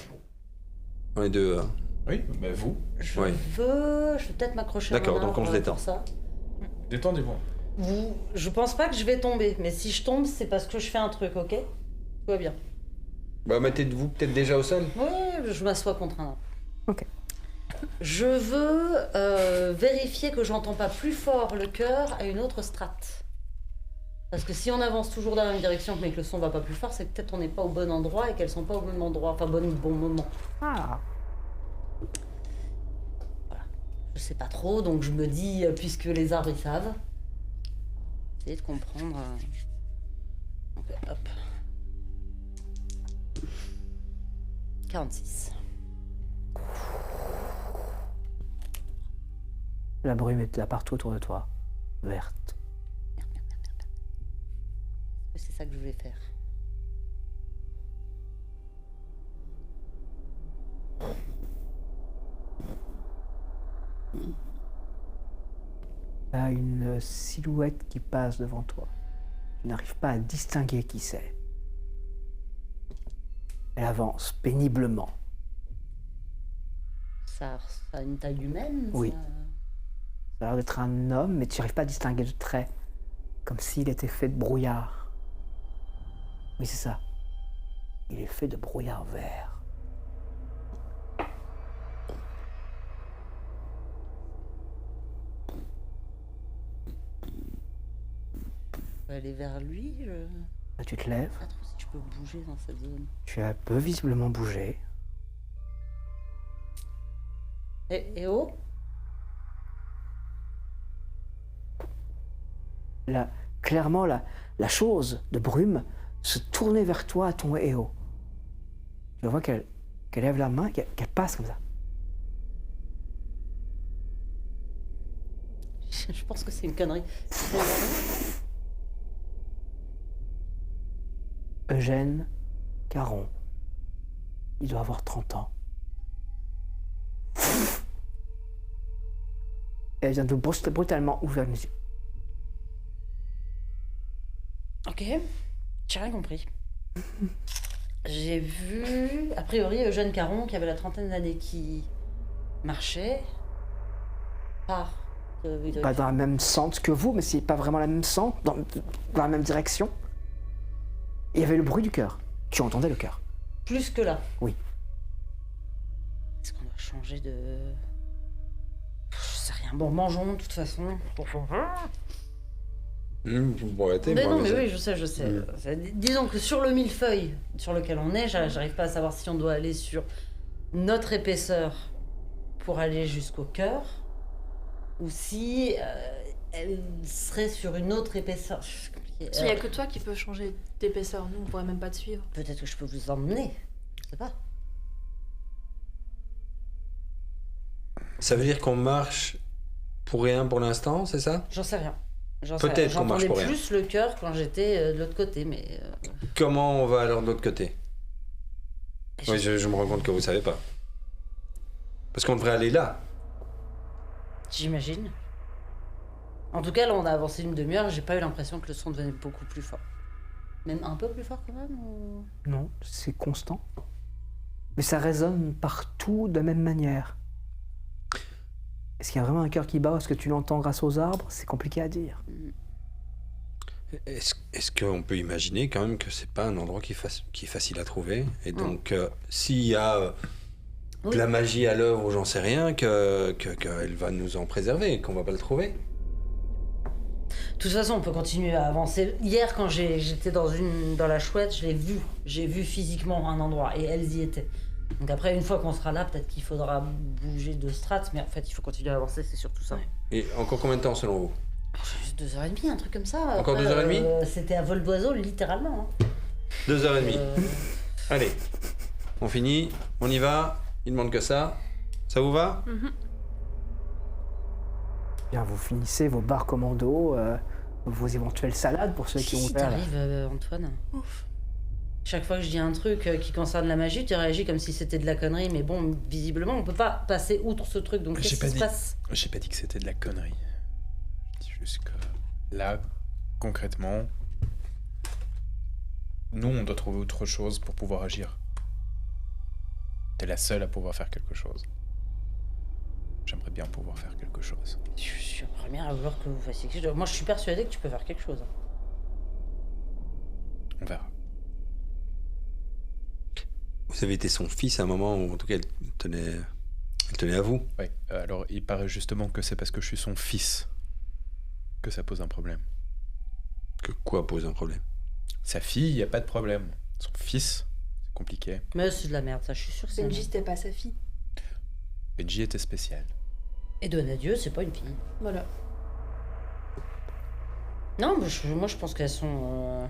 [SPEAKER 2] On est deux...
[SPEAKER 5] Oui, mais vous,
[SPEAKER 3] Je
[SPEAKER 2] Ouais.
[SPEAKER 3] je vais peut-être m'accrocher à
[SPEAKER 2] D'accord,
[SPEAKER 3] un
[SPEAKER 2] donc on se
[SPEAKER 3] arbre
[SPEAKER 2] détend.
[SPEAKER 3] pour ça.
[SPEAKER 5] détendez-vous.
[SPEAKER 3] Je pense pas que je vais tomber, mais si je tombe, c'est parce que je fais un truc, ok? Tout va bien.
[SPEAKER 2] Bah, mettez-vous peut-être déjà au sol.
[SPEAKER 3] Oui, je m'assois contre un arbre.
[SPEAKER 1] Ok.
[SPEAKER 3] Je veux vérifier que j'entends pas plus fort le cœur à une autre strate. Parce que si on avance toujours dans la même direction mais que le son va pas plus fort, c'est que peut-être on n'est pas au bon endroit et qu'elles sont pas au même endroit, enfin bon moment.
[SPEAKER 1] Ah,
[SPEAKER 3] Je sais pas trop, donc je me dis, puisque les arbres ils savent, essayer de comprendre. Donc, hop. 46.
[SPEAKER 1] la brume est là partout autour de toi, verte.
[SPEAKER 3] C'est ça que je voulais faire.
[SPEAKER 1] Il y a une silhouette qui passe devant toi. Tu n'arrives pas à distinguer qui c'est. Elle avance péniblement.
[SPEAKER 3] Ça a une taille humaine?
[SPEAKER 1] Oui.
[SPEAKER 3] ça-
[SPEAKER 1] Ça a l'air d'être un homme, mais tu n'arrives pas à distinguer de traits. Comme s'il était fait de brouillard. Oui, c'est ça. Il est fait de brouillard vert.
[SPEAKER 3] Je peux aller vers lui, je
[SPEAKER 1] Là, tu te lèves.
[SPEAKER 3] sais pas trop si je peux bouger dans cette zone.
[SPEAKER 1] Tu as peu visiblement bougé.
[SPEAKER 3] Et oh?
[SPEAKER 1] Là, clairement, la chose de brume se tournait vers toi à ton héros. Tu vois qu'elle lève la main, qu'elle passe comme ça.
[SPEAKER 3] Je pense que c'est une connerie.
[SPEAKER 1] Eugène Caron. Il doit avoir 30 ans. Elle vient de brutalement ouvrir les yeux.
[SPEAKER 3] Ok, j'ai rien compris. J'ai vu, a priori, Eugène Caron, qui avait la trentaine d'années, qui marchait par...
[SPEAKER 1] Pas dans le même sens que vous, mais c'est pas vraiment la même sens, dans la même direction. Il y avait le bruit du cœur. Tu entendais le cœur.
[SPEAKER 3] Plus que là.
[SPEAKER 1] Oui.
[SPEAKER 3] Est-ce qu'on doit changer de... Je sais rien. Bon, mangeons, de toute façon.
[SPEAKER 2] Bon, arrêtez,
[SPEAKER 3] Mais
[SPEAKER 2] moi,
[SPEAKER 3] non, mais
[SPEAKER 2] ça-
[SPEAKER 3] oui, je sais. Disons que sur le millefeuille sur lequel on est, j'arrive pas à savoir si on doit aller sur notre épaisseur pour aller jusqu'au cœur, ou si elle serait sur une autre épaisseur. C'est compliqué.
[SPEAKER 4] Il n'y a que toi qui peux changer d'épaisseur. Nous, on pourrait même pas te suivre.
[SPEAKER 3] Peut-être que je peux vous emmener. Je sais pas.
[SPEAKER 2] Ça veut dire qu'on marche pour rien pour l'instant, c'est ça?
[SPEAKER 3] J'en sais rien.
[SPEAKER 2] Peut-être qu'on marche
[SPEAKER 3] J'entendais
[SPEAKER 2] pour rien.
[SPEAKER 3] plus le cœur quand j'étais de l'autre côté, mais...
[SPEAKER 2] Comment on va alors de l'autre côté?
[SPEAKER 3] je-
[SPEAKER 2] Oui, je me rends compte que vous savez pas. Parce qu'on devrait aller là.
[SPEAKER 3] J'imagine. En tout cas, là, on a avancé une demi-heure, j'ai pas eu l'impression que le son devenait beaucoup plus fort. Même un peu plus fort quand même ou...
[SPEAKER 1] Non, c'est constant. Mais ça résonne partout de la même manière. Est-ce qu'il y a vraiment un cœur qui bat? Est-ce que tu l'entends grâce aux arbres? C'est compliqué à dire.
[SPEAKER 2] Est-ce qu'on peut imaginer quand même que c'est pas un endroit qui est facile à trouver? Et donc, s'il y a de
[SPEAKER 3] Oui.
[SPEAKER 2] la magie à l'œuvre ou j'en sais rien, qu'elle va nous en préserver, qu'on va pas le trouver?
[SPEAKER 3] De toute façon, on peut continuer à avancer. Hier, quand j'étais dans la chouette, j'ai vu physiquement un endroit et elles y étaient. Donc après, une fois qu'on sera là, peut-être qu'il faudra bouger de strates, mais en fait, il faut continuer à avancer, c'est surtout ça.
[SPEAKER 4] Ouais.
[SPEAKER 2] Et encore combien de temps selon vous?
[SPEAKER 3] Juste 2h30, un truc comme ça.
[SPEAKER 2] Encore
[SPEAKER 3] Après,
[SPEAKER 2] 2h30?
[SPEAKER 3] C'était à vol d'oiseau, littéralement.
[SPEAKER 2] 2h30.
[SPEAKER 3] Euh,
[SPEAKER 2] Allez, on finit, on y va, il demande que ça. Ça vous va?
[SPEAKER 1] Bien, vous finissez vos bars commando, vos éventuelles salades pour ceux qui ont
[SPEAKER 3] si
[SPEAKER 1] ouvert.
[SPEAKER 3] t'arrives, Antoine.
[SPEAKER 4] Ouf.
[SPEAKER 3] Chaque fois que je dis un truc qui concerne la magie, tu réagis comme si c'était de la connerie, mais bon, visiblement, on peut pas passer outre ce truc, donc
[SPEAKER 5] J'ai
[SPEAKER 3] qu'est-ce
[SPEAKER 5] pas
[SPEAKER 3] qui se
[SPEAKER 5] dit-
[SPEAKER 3] passe?
[SPEAKER 5] J'ai pas dit que c'était de la connerie. Je dis juste que là, concrètement, nous, on doit trouver autre chose pour pouvoir agir. T'es la seule à pouvoir faire quelque chose. J'aimerais bien pouvoir faire quelque chose.
[SPEAKER 3] Je suis la première à vouloir que vous fassiez quelque chose. Moi, je suis persuadée que tu peux faire quelque chose.
[SPEAKER 5] On verra.
[SPEAKER 2] Vous avez été son fils à un moment où, en tout cas, elle tenait à vous.
[SPEAKER 5] Ouais, alors il paraît justement que c'est parce que je suis son fils que ça pose un problème.
[SPEAKER 2] Que quoi pose un problème?
[SPEAKER 5] Sa fille, y a pas de problème. Son fils, c'est compliqué.
[SPEAKER 3] Mais c'est de la merde, ça, je suis sûre que c'est.
[SPEAKER 4] Benji, c'était pas sa fille.
[SPEAKER 5] Benji était spécial.
[SPEAKER 3] Et Donadieu, c'est pas une fille.
[SPEAKER 4] Voilà.
[SPEAKER 3] Non, mais moi, je pense qu'elles sont.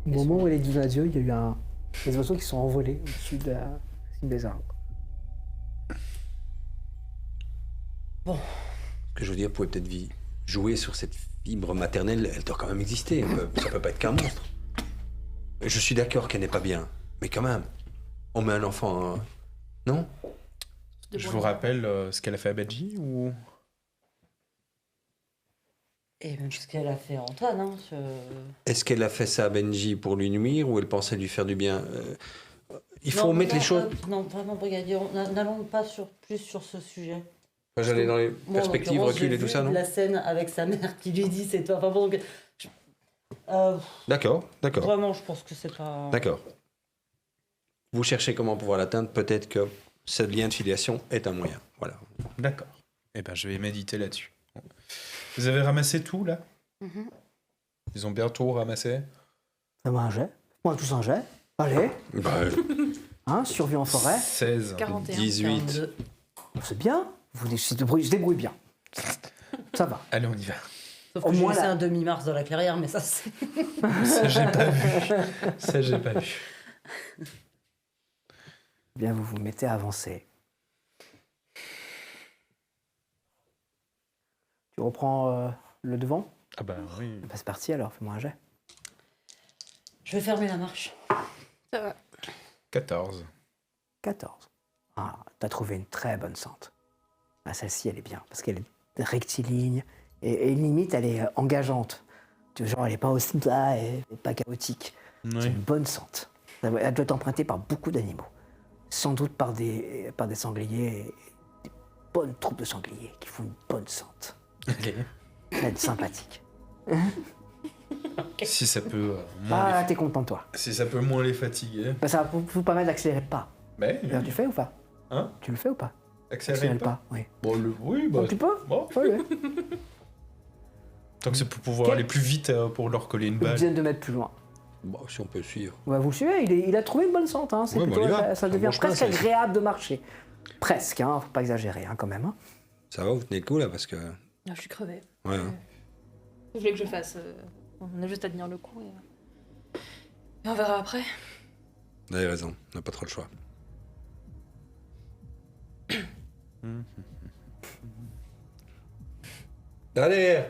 [SPEAKER 1] Au moment où elle est dit adieu, il y a eu des oiseaux qui sont envolés au-dessus des arbres.
[SPEAKER 2] Ce que je veux dire, vous pouvez peut-être jouer sur cette fibre maternelle, elle doit quand même exister. Ça peut pas être qu'un monstre. Je suis d'accord qu'elle n'est pas bien, mais quand même, on met un enfant, non?
[SPEAKER 5] Je vous rappelle ce qu'elle a fait à Benji ou...
[SPEAKER 3] Et même ce qu'elle a fait à Antoine, hein.
[SPEAKER 2] Est-ce qu'elle a fait ça à Benji pour lui nuire ou elle pensait lui faire du bien? Il faut
[SPEAKER 3] Non,
[SPEAKER 2] mettre
[SPEAKER 3] non,
[SPEAKER 2] les choses.
[SPEAKER 3] non, vraiment, brigadier, n'allons pas plus sur ce sujet.
[SPEAKER 2] J'allais dans les
[SPEAKER 3] Moi, en
[SPEAKER 2] perspectives,
[SPEAKER 3] l'occurrence,
[SPEAKER 2] recul
[SPEAKER 3] j'ai
[SPEAKER 2] et tout
[SPEAKER 3] vu
[SPEAKER 2] ça, non?
[SPEAKER 3] la scène avec sa mère qui lui dit c'est toi. Enfin bon, donc,
[SPEAKER 2] D'accord.
[SPEAKER 3] vraiment, je pense que c'est pas.
[SPEAKER 2] D'accord. Vous cherchez comment pouvoir l'atteindre, peut-être que ce lien de filiation est un moyen. Voilà.
[SPEAKER 5] D'accord. Eh ben, je vais méditer là-dessus. Vous avez ramassé tout, là?
[SPEAKER 3] Mhm.
[SPEAKER 5] Ils ont bientôt ramassé?
[SPEAKER 1] Fais-moi un jet. Fais-moi tous un jet. Allez, hein, survie en forêt.
[SPEAKER 5] 16.
[SPEAKER 4] 41.
[SPEAKER 2] 18.
[SPEAKER 3] 42.
[SPEAKER 1] C'est bien. Vous se débrouillez bien. Ça va.
[SPEAKER 5] Allez, on y va.
[SPEAKER 3] Sauf
[SPEAKER 1] Au
[SPEAKER 3] que j'ai
[SPEAKER 1] moins,
[SPEAKER 3] laissé
[SPEAKER 1] là-
[SPEAKER 3] un demi-mars dans la clairière, mais ça c'est.
[SPEAKER 5] Ça, j'ai pas vu. Ça, j'ai pas vu.
[SPEAKER 1] Bien, vous vous mettez à avancer. Tu reprends le devant?
[SPEAKER 5] Ah bah oui.
[SPEAKER 1] Bah, c'est parti alors, fais-moi un jet.
[SPEAKER 3] Je vais fermer la marche.
[SPEAKER 4] Ça va.
[SPEAKER 5] 14.
[SPEAKER 1] 14. Ah, t'as trouvé une très bonne sente. Ah, celle-ci, elle est bien, parce qu'elle est rectiligne, et limite, elle est engageante. Tu vois, genre, elle est pas aussi là, et pas chaotique. C'est
[SPEAKER 5] Oui.
[SPEAKER 1] une bonne sente. Elle doit être empruntée par beaucoup d'animaux. Sans doute par des sangliers, des bonnes troupes de sangliers qui font une bonne sente.
[SPEAKER 5] Allez.
[SPEAKER 1] Elle est sympathique.
[SPEAKER 5] Si ça peut moins
[SPEAKER 1] Ah, t'es content de toi.
[SPEAKER 5] si ça peut moins les fatiguer.
[SPEAKER 1] Bah, ça va vous permettre d'accélérer le pas.
[SPEAKER 5] Mais
[SPEAKER 1] D'ailleurs, tu le fais ou pas?
[SPEAKER 5] Hein?
[SPEAKER 1] Tu le fais ou pas?
[SPEAKER 5] Accélérer
[SPEAKER 1] le
[SPEAKER 5] pas.
[SPEAKER 1] oui.
[SPEAKER 5] Bon, oui, bah.
[SPEAKER 1] Un petit peu?
[SPEAKER 5] Bon.
[SPEAKER 1] Oui, oui.
[SPEAKER 5] Tant que c'est pour pouvoir
[SPEAKER 1] Quel-
[SPEAKER 5] aller plus vite pour leur coller une
[SPEAKER 1] Une
[SPEAKER 5] balle.
[SPEAKER 1] dizaine de mètres plus loin.
[SPEAKER 2] Bon, si on peut suivre.
[SPEAKER 1] Ouais, vous le suivez, il a trouvé une bonne sente. Hein. C'est
[SPEAKER 2] Ouais, bah,
[SPEAKER 1] plutôt,
[SPEAKER 2] on y va.
[SPEAKER 1] ça
[SPEAKER 2] Ça
[SPEAKER 1] devient
[SPEAKER 2] bouge pas,
[SPEAKER 1] presque
[SPEAKER 2] ça.
[SPEAKER 1] agréable de marcher. Presque, hein, faut pas exagérer hein, quand même. Hein.
[SPEAKER 2] Ça va, vous tenez le coup là, parce que.
[SPEAKER 4] Non, je suis crevée.
[SPEAKER 2] Ouais, hein.
[SPEAKER 4] Vous voulez que je fasse on a juste à tenir le coup et on verra après.
[SPEAKER 2] Vous avez raison, on n'a pas trop le choix. Allez!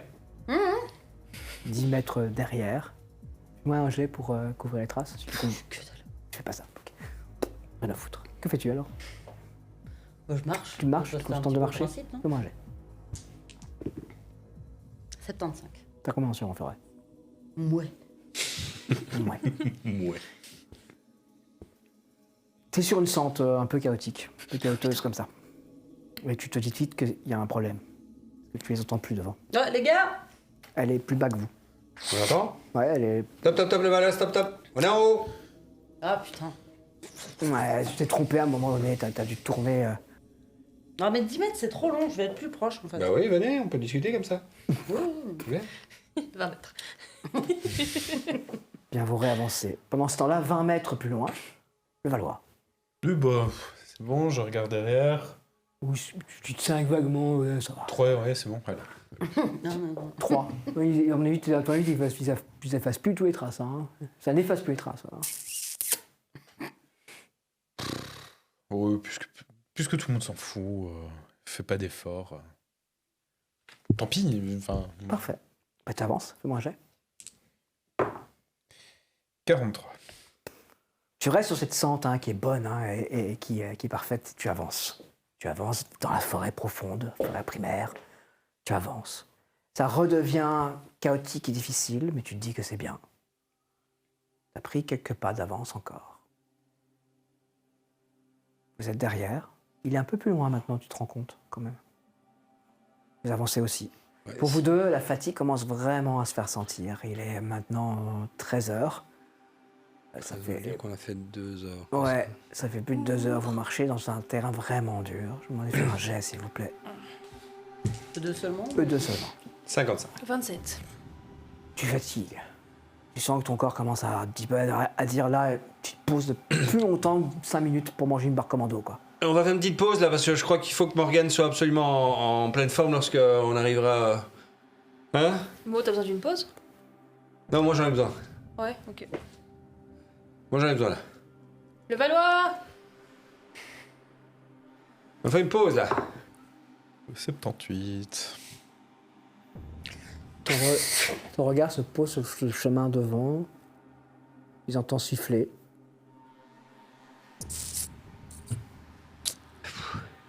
[SPEAKER 1] 10 mètres derrière. Fais-moi un jet pour couvrir les traces. Tu fais pas ça. Ok. Rien à foutre. Que fais-tu alors?
[SPEAKER 3] Bah, je marche.
[SPEAKER 1] Tu marches,
[SPEAKER 3] Je
[SPEAKER 1] tu
[SPEAKER 3] fais un
[SPEAKER 1] contentes de
[SPEAKER 3] petit peu le
[SPEAKER 1] marcher?
[SPEAKER 3] principe, non
[SPEAKER 1] Fais-moi un jet.
[SPEAKER 3] 75.
[SPEAKER 1] T'as combien en forêt?
[SPEAKER 3] Ouais.
[SPEAKER 1] Ouais.
[SPEAKER 2] Ouais.
[SPEAKER 1] T'es sur une sente un peu chaotique, un peu chaoteuse comme ça. Mais tu te dis vite qu'il y a un problème. Parce que tu les entends plus devant.
[SPEAKER 3] Ah, les gars!
[SPEAKER 1] Elle est plus bas que vous.
[SPEAKER 2] On entend?
[SPEAKER 1] Ouais, elle est.
[SPEAKER 2] Top, le balai, stop. On est en haut!
[SPEAKER 3] Ah putain.
[SPEAKER 1] Ouais, tu t'es trompé à un moment donné, t'as dû te tourner.
[SPEAKER 3] Non, mais 10 mètres, c'est trop long, je vais être plus proche en fait.
[SPEAKER 2] Bah oui, venez, on peut discuter comme ça. Viens.
[SPEAKER 4] 20 mètres.
[SPEAKER 1] Bien, vous réavancez. Pendant ce temps-là, 20 mètres plus loin, le Valois.
[SPEAKER 5] Oui, bah, c'est bon, je regarde derrière.
[SPEAKER 1] Ou tu te sens vaguement, ouais, ça va.
[SPEAKER 5] 3, ouais, c'est bon. Voilà.
[SPEAKER 3] Non.
[SPEAKER 1] 3. Oui, à mon avis, tu n'effaces plus tous les traces. Hein. Ça n'efface plus les traces. Hein.
[SPEAKER 5] Oui, puisque tout le monde s'en fout, fait pas d'efforts. Tant pis, enfin.
[SPEAKER 1] Parfait. Bah, t'avances, fais-moi un jet.
[SPEAKER 5] 43.
[SPEAKER 1] Tu restes sur cette sente qui est bonne et qui est parfaite. Tu avances. Tu avances dans la forêt profonde, forêt primaire. Tu avances. Ça redevient chaotique et difficile, mais tu te dis que c'est bien. Tu as pris quelques pas d'avance encore. Vous êtes derrière. Il est un peu plus loin maintenant, tu te rends compte, quand même. Vous avancez aussi.
[SPEAKER 2] Ouais,
[SPEAKER 1] Pour vous deux, la fatigue commence vraiment à se faire sentir. Il est maintenant 13h. Ça
[SPEAKER 2] veut
[SPEAKER 1] fait...
[SPEAKER 2] dire qu'on a fait 2 heures.
[SPEAKER 1] Ouais, ça fait plus de 2 heures. Vous marchez dans un terrain vraiment dur. Je vous demande de faire un jet, s'il vous plaît.
[SPEAKER 3] Eux deux seulement?
[SPEAKER 1] Eux deux seulement.
[SPEAKER 2] 55.
[SPEAKER 4] 27.
[SPEAKER 1] Tu fatigues. Tu sens que ton corps commence à, un petit peu à dire là, tu te poses de plus longtemps, 5 minutes pour manger une barre commando, quoi.
[SPEAKER 2] On va faire une petite pause là parce que je crois qu'il faut que Morgane soit absolument en pleine forme lorsqu'on arrivera. Hein?
[SPEAKER 4] Mo, t'as besoin d'une pause?
[SPEAKER 2] Non, moi j'en ai besoin.
[SPEAKER 4] Ouais, ok.
[SPEAKER 2] Moi j'en ai besoin là.
[SPEAKER 4] Le Valois!
[SPEAKER 2] On fait une pause là.
[SPEAKER 5] 78.
[SPEAKER 1] Ton regard se pose sur le chemin devant. Ils entendent siffler.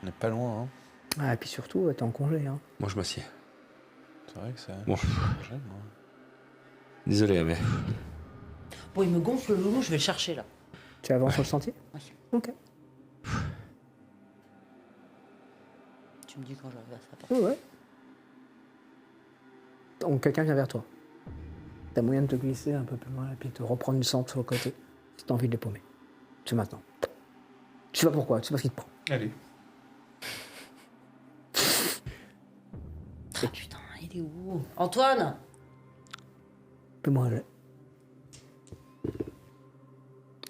[SPEAKER 5] On n'est pas loin, hein.
[SPEAKER 1] Ah, et puis surtout, t'es en congé. Hein.
[SPEAKER 2] Moi je m'assieds.
[SPEAKER 5] C'est vrai que ça.
[SPEAKER 2] Bon.
[SPEAKER 5] J'aime, hein.
[SPEAKER 2] Désolé, mais.
[SPEAKER 3] Bon, il me gonfle le loulou, je vais le chercher là.
[SPEAKER 1] Tu avances sur le sentier?
[SPEAKER 3] Oui.
[SPEAKER 1] Ok.
[SPEAKER 3] Tu me dis quand j'arrive à sa porte.
[SPEAKER 1] Ouais. Donc quelqu'un vient vers toi. T'as moyen de te glisser un peu plus loin et puis de reprendre une sente sur le côté. Si t'as envie de les paumer. C'est maintenant. Tu sais pas pourquoi, tu sais pas ce qui te prend.
[SPEAKER 5] Allez.
[SPEAKER 3] Ah, putain, il est où? Antoine!
[SPEAKER 1] Fais-moi un jet.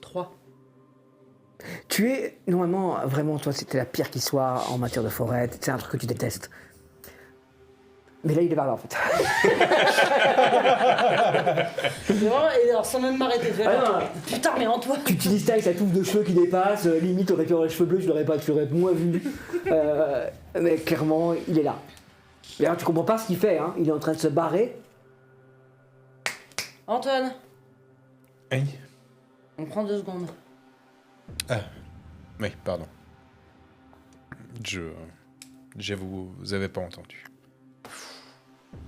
[SPEAKER 3] 3.
[SPEAKER 1] Tu es, normalement, vraiment, toi, c'était la pire qui soit en matière de forêt. C'est un truc que tu détestes. Mais là, il est vers là, en fait.
[SPEAKER 3] Et alors, sans même m'arrêter, je vais
[SPEAKER 1] Ah,
[SPEAKER 3] là.
[SPEAKER 1] non.
[SPEAKER 3] Putain, mais Antoine!
[SPEAKER 1] Tu distingues sa touffe de cheveux qui dépasse. Limite, t'aurais pu avoir les cheveux bleus, tu l'aurais moins vu. Mais clairement, il est là. Et alors, tu comprends pas ce qu'il fait, hein. Il est en train de se barrer.
[SPEAKER 3] Antoine,
[SPEAKER 5] Hey.
[SPEAKER 3] on prend 2 secondes.
[SPEAKER 5] Oui, pardon. Vous avez pas entendu.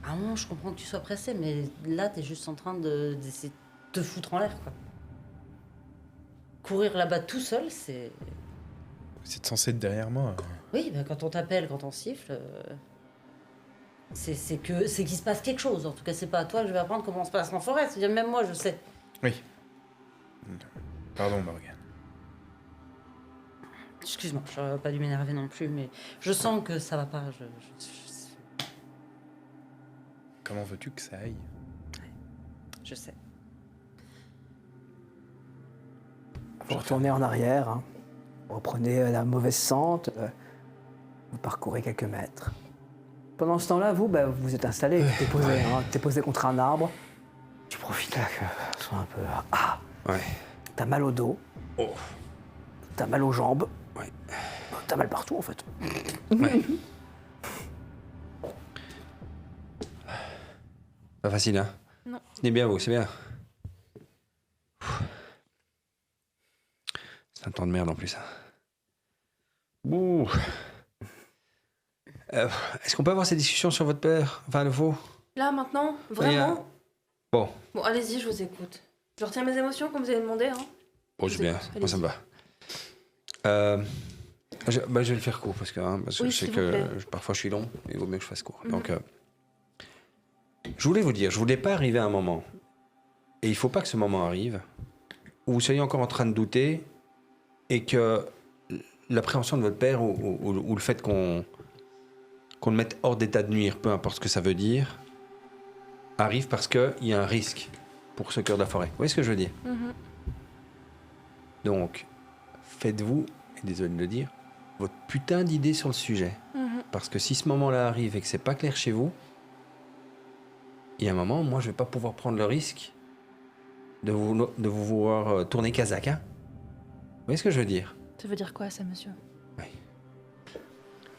[SPEAKER 3] Ah non, je comprends que tu sois pressé, mais là, t'es juste en train d'essayer de te foutre en l'air, quoi. Courir là-bas tout seul, c'est...
[SPEAKER 5] Vous êtes censé être derrière moi.
[SPEAKER 3] Oui, bah, quand on t'appelle, quand on siffle, c'est qu'il se passe quelque chose. En tout cas, c'est pas à toi que je vais apprendre comment on se passe en forêt. C'est-à-dire, même moi, je sais.
[SPEAKER 5] Oui. Pardon, Morgane.
[SPEAKER 3] Excuse-moi, j'aurais pas dû m'énerver non plus, mais je sens que ça va pas.
[SPEAKER 5] Comment veux-tu que ça aille?
[SPEAKER 3] Je sais.
[SPEAKER 1] Vous retournez en arrière, hein. Vous reprenez la mauvaise sente, vous parcourez quelques mètres. Pendant ce temps-là, vous êtes installé, t'es posé contre un arbre. Tu profites là que ce soit un peu... Ah!
[SPEAKER 2] Ouais.
[SPEAKER 1] T'as mal au dos,
[SPEAKER 2] Oh.
[SPEAKER 1] t'as mal aux jambes,
[SPEAKER 2] Ouais.
[SPEAKER 1] t'as mal partout en fait.
[SPEAKER 2] Ouais. Pas facile, hein?
[SPEAKER 4] Non.
[SPEAKER 2] C'est bien, vous, c'est bien. C'est un temps de merde en plus. Hein. Ouh. Est-ce qu'on peut avoir ces discussions sur votre père? Enfin, le faux?
[SPEAKER 4] Là, maintenant? Vraiment?
[SPEAKER 2] Bon.
[SPEAKER 4] Bon, allez-y, je vous écoute. Je retiens mes émotions comme vous avez demandé, hein.
[SPEAKER 2] Bon, je
[SPEAKER 4] vous
[SPEAKER 2] bien.
[SPEAKER 4] écoute,
[SPEAKER 2] Moi, ça me va. Je vais le faire court parce que, parce que
[SPEAKER 4] Oui,
[SPEAKER 2] je sais
[SPEAKER 4] s'il
[SPEAKER 2] que
[SPEAKER 4] vous plaît.
[SPEAKER 2] parfois je suis long et il vaut mieux que je fasse court.
[SPEAKER 4] Mhm.
[SPEAKER 2] Donc, je voulais vous dire, je voulais pas arriver à un moment, et il faut pas que ce moment arrive, où vous soyez encore en train de douter et que l'appréhension de votre père ou le fait qu'on le mette hors d'état de nuire, peu importe ce que ça veut dire, arrive parce qu'il y a un risque pour ce cœur de la forêt. Vous voyez ce que je veux dire?
[SPEAKER 4] Mhm.
[SPEAKER 2] Donc, faites-vous, et désolé de le dire, votre putain d'idée sur le sujet.
[SPEAKER 4] Mhm.
[SPEAKER 2] Parce que si ce moment-là arrive et que c'est pas clair chez vous, il y a un moment, moi, je vais pas pouvoir prendre le risque de vous voir tourner Kazakh. Hein. Vous voyez ce que je veux dire?
[SPEAKER 4] Ça veut dire quoi, ça, monsieur?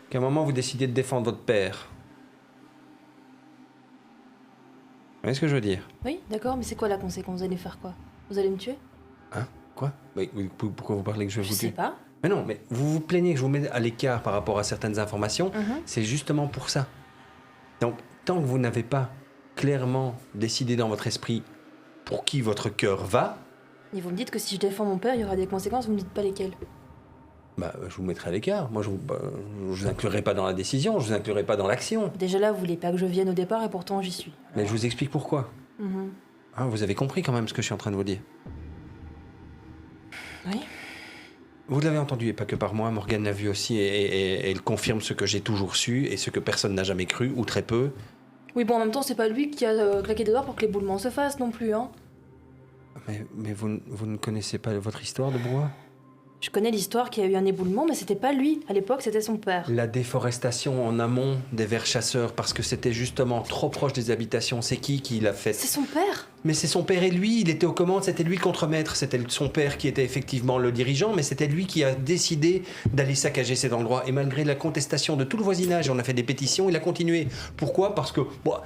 [SPEAKER 2] Qu'à un moment, vous décidez de défendre votre père. Vous voyez ce que je veux dire?
[SPEAKER 4] Oui, d'accord, mais c'est quoi la conséquence? Vous allez faire quoi? Vous allez me tuer?
[SPEAKER 2] Quoi? Pourquoi vous parlez que je vais
[SPEAKER 4] Je
[SPEAKER 2] vous
[SPEAKER 4] sais
[SPEAKER 2] tuer?
[SPEAKER 4] pas.
[SPEAKER 2] Mais non, mais vous vous plaignez que je vous mette à l'écart par rapport à certaines informations. C'est justement pour ça. Donc, tant que vous n'avez pas clairement décidé dans votre esprit pour qui votre cœur va,
[SPEAKER 4] Et vous me dites que si je défends mon père, il y aura des conséquences, vous me dites pas lesquelles.
[SPEAKER 2] je vous mettrai à l'écart. Moi, je vous inclurai pas dans la décision, je vous inclurai pas dans l'action.
[SPEAKER 4] Déjà là, vous voulez pas que je vienne au départ et pourtant j'y suis.
[SPEAKER 2] Mais je vous explique pourquoi.
[SPEAKER 4] Mhm.
[SPEAKER 2] Hein, vous avez compris quand même ce que je suis en train de vous dire.
[SPEAKER 4] Oui.
[SPEAKER 2] Vous l'avez entendu, et pas que par moi, Morgane l'a vu aussi, et elle confirme ce que j'ai toujours su, et ce que personne n'a jamais cru, ou très peu.
[SPEAKER 4] Oui, bon, en même temps, c'est pas lui qui a claqué des doigts pour que l'éboulement se fasse non plus, hein.
[SPEAKER 2] Mais vous ne connaissez pas votre histoire de Brouhaha?
[SPEAKER 4] Je connais l'histoire qu'il y a eu un éboulement, mais c'était pas lui. À l'époque, c'était son père.
[SPEAKER 2] La déforestation en amont des vers chasseurs, parce que c'était justement trop proche des habitations, c'est qui l'a fait?
[SPEAKER 4] C'est son père.
[SPEAKER 2] Mais c'est son père et lui, il était aux commandes, c'était lui le contremaître, c'était son père qui était effectivement le dirigeant, mais c'était lui qui a décidé d'aller saccager cet endroit. Et malgré la contestation de tout le voisinage, on a fait des pétitions, il a continué. Pourquoi? Parce que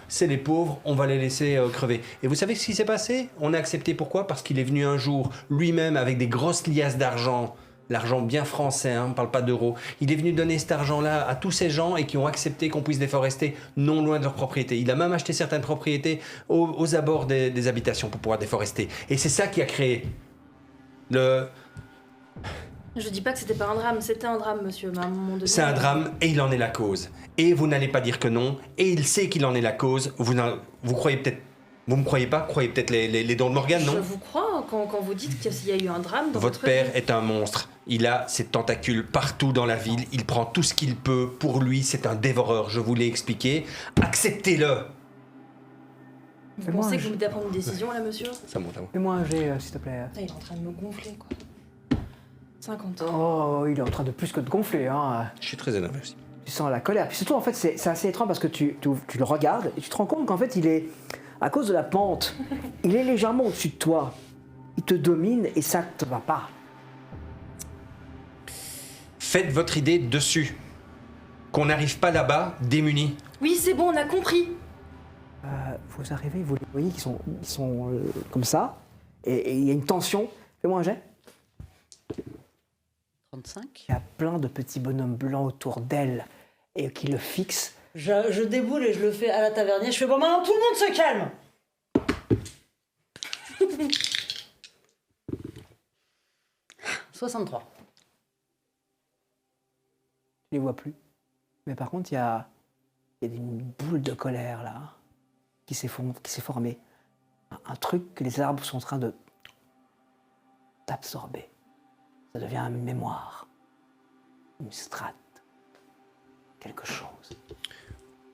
[SPEAKER 2] c'est les pauvres, on va les laisser crever. Et vous savez ce qui s'est passé? On a accepté. Pourquoi? Parce qu'il est venu un jour, lui-même, avec des grosses liasses d'argent, l'argent bien français, hein, on ne parle pas d'euros. Il est venu donner cet argent-là à tous ces gens et qui ont accepté qu'on puisse déforester non loin de leur propriété. Il a même acheté certaines propriétés aux abords des habitations pour pouvoir déforester. Et c'est ça qui a créé le...
[SPEAKER 4] Je dis pas que c'était pas un drame, c'était un drame, monsieur, mais à un moment donné...
[SPEAKER 2] C'est un drame et il en est la cause. Et vous n'allez pas dire que non, et il sait qu'il en est la cause. Vous croyez peut-être... Vous me croyez pas? Croyez peut-être les dons de Morgane, non?
[SPEAKER 4] Je vous crois quand vous dites qu'il y a eu un drame dans
[SPEAKER 2] Votre père est un monstre. Il a ses tentacules partout dans la ville. Il prend tout ce qu'il peut. Pour lui, c'est un dévoreur. Je vous l'ai expliqué. Acceptez-le.
[SPEAKER 4] Vous
[SPEAKER 1] Fais-moi
[SPEAKER 4] pensez
[SPEAKER 1] un
[SPEAKER 4] que vous
[SPEAKER 1] jeu.
[SPEAKER 4] me devez prendre une décision, là, monsieur?
[SPEAKER 2] Ça monte à vous.
[SPEAKER 1] Fais-moi un jet, s'il te plaît.
[SPEAKER 4] Putain, il est en train de me gonfler, quoi. 50 ans.
[SPEAKER 1] Oh, il est en train de plus que de gonfler. Hein.
[SPEAKER 2] Je suis très énervé aussi.
[SPEAKER 1] Tu sens la colère. Puis surtout, en fait, c'est assez étrange parce que tu le regardes et tu te rends compte qu'en fait, il est, à cause de la pente, il est légèrement au-dessus de toi. Il te domine et ça te va pas.
[SPEAKER 2] Faites votre idée dessus. Qu'on n'arrive pas là-bas démunis.
[SPEAKER 4] Oui, c'est bon, on a compris.
[SPEAKER 1] Vous arrivez, vous les voyez qui sont comme ça, et il y a une tension. Fais-moi un jet.
[SPEAKER 3] 35.
[SPEAKER 1] Il y a plein de petits bonhommes blancs autour d'elle et qui le fixent.
[SPEAKER 3] Je déboule et je le fais à la tavernière. Je fais bon, maintenant tout le monde se calme. 63.
[SPEAKER 1] Tu les vois plus. Mais par contre, il y a une boule de colère là qui s'est formée. Un truc que les arbres sont en train de t'absorber. Ça devient une mémoire, une strate, quelque chose.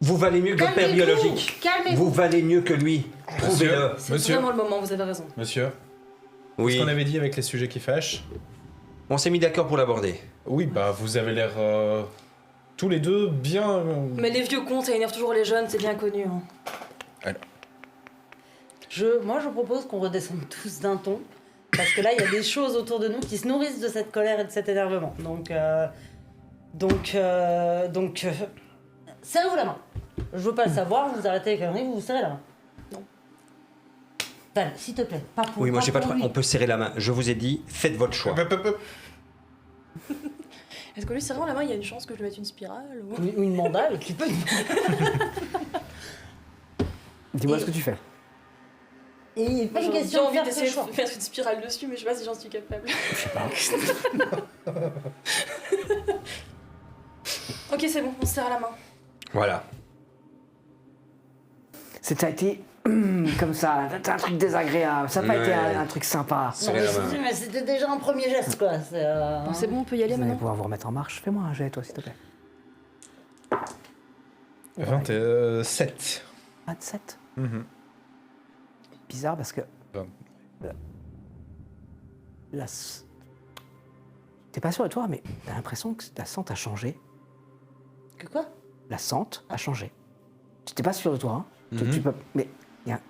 [SPEAKER 2] Vous valez mieux que votre père
[SPEAKER 3] Calmez-vous,
[SPEAKER 2] biologique.
[SPEAKER 3] calmez-vous.
[SPEAKER 2] Vous valez mieux que lui. Prouvez-le.
[SPEAKER 4] C'est
[SPEAKER 5] Monsieur.
[SPEAKER 4] vraiment le moment, vous avez raison.
[SPEAKER 5] Monsieur,
[SPEAKER 2] Oui.
[SPEAKER 5] ce qu'on avait dit avec les sujets qui fâchent,
[SPEAKER 2] On s'est mis d'accord pour l'aborder.
[SPEAKER 5] oui, bah vous avez l'air tous les deux bien...
[SPEAKER 4] Mais les vieux cons, ça énerve toujours les jeunes, c'est bien connu. Hein.
[SPEAKER 3] Moi, je propose qu'on redescende tous d'un ton. Parce que là, il y a des choses autour de nous qui se nourrissent de cette colère et de cet énervement. Donc, serrez-vous la main. Je veux pas le savoir, vous arrêtez les conneries, vous vous serrez la main.
[SPEAKER 4] Non.
[SPEAKER 3] Val, s'il te plaît, pas pour
[SPEAKER 2] Oui, moi
[SPEAKER 3] pas
[SPEAKER 2] j'ai pas de
[SPEAKER 3] pour
[SPEAKER 2] problème.
[SPEAKER 3] lui.
[SPEAKER 2] On peut serrer la main. Je vous ai dit, faites votre choix.
[SPEAKER 4] Est-ce que lui, c'est vraiment la main, il y a une chance que je lui mette une spirale ou...
[SPEAKER 3] Ou une mandale, tu peux.
[SPEAKER 1] Dis-moi
[SPEAKER 3] Et-
[SPEAKER 1] ce que tu fais.
[SPEAKER 3] Et pas une
[SPEAKER 4] J'ai
[SPEAKER 3] question de
[SPEAKER 4] envie
[SPEAKER 3] faire ce
[SPEAKER 4] d'essayer
[SPEAKER 3] choix.
[SPEAKER 4] de mettre une spirale dessus, mais je sais pas si j'en suis capable. Ok, c'est bon, on se serre la main.
[SPEAKER 2] Voilà.
[SPEAKER 1] Ça a été comme ça, un truc désagréable. Ça n'a pas
[SPEAKER 2] Ouais.
[SPEAKER 1] été un truc sympa.
[SPEAKER 3] Non,
[SPEAKER 2] Serrez
[SPEAKER 3] mais,
[SPEAKER 2] la main.
[SPEAKER 3] mais c'était déjà un premier geste, quoi.
[SPEAKER 4] Bon, c'est bon, on peut y aller
[SPEAKER 1] Vous allez
[SPEAKER 4] maintenant.
[SPEAKER 1] pouvoir vous remettre en marche. Fais-moi un jet, toi, s'il te plaît.
[SPEAKER 5] 27.
[SPEAKER 1] 27.
[SPEAKER 5] Mhm.
[SPEAKER 1] Bizarre parce que.
[SPEAKER 5] Bon.
[SPEAKER 1] T'es pas sûr de toi, mais t'as l'impression que la sente a changé.
[SPEAKER 3] Que quoi?
[SPEAKER 1] La sente a changé. Tu t'es pas sûr de toi, hein.
[SPEAKER 5] Mhm.
[SPEAKER 1] Tu peux. Mais. Il y a.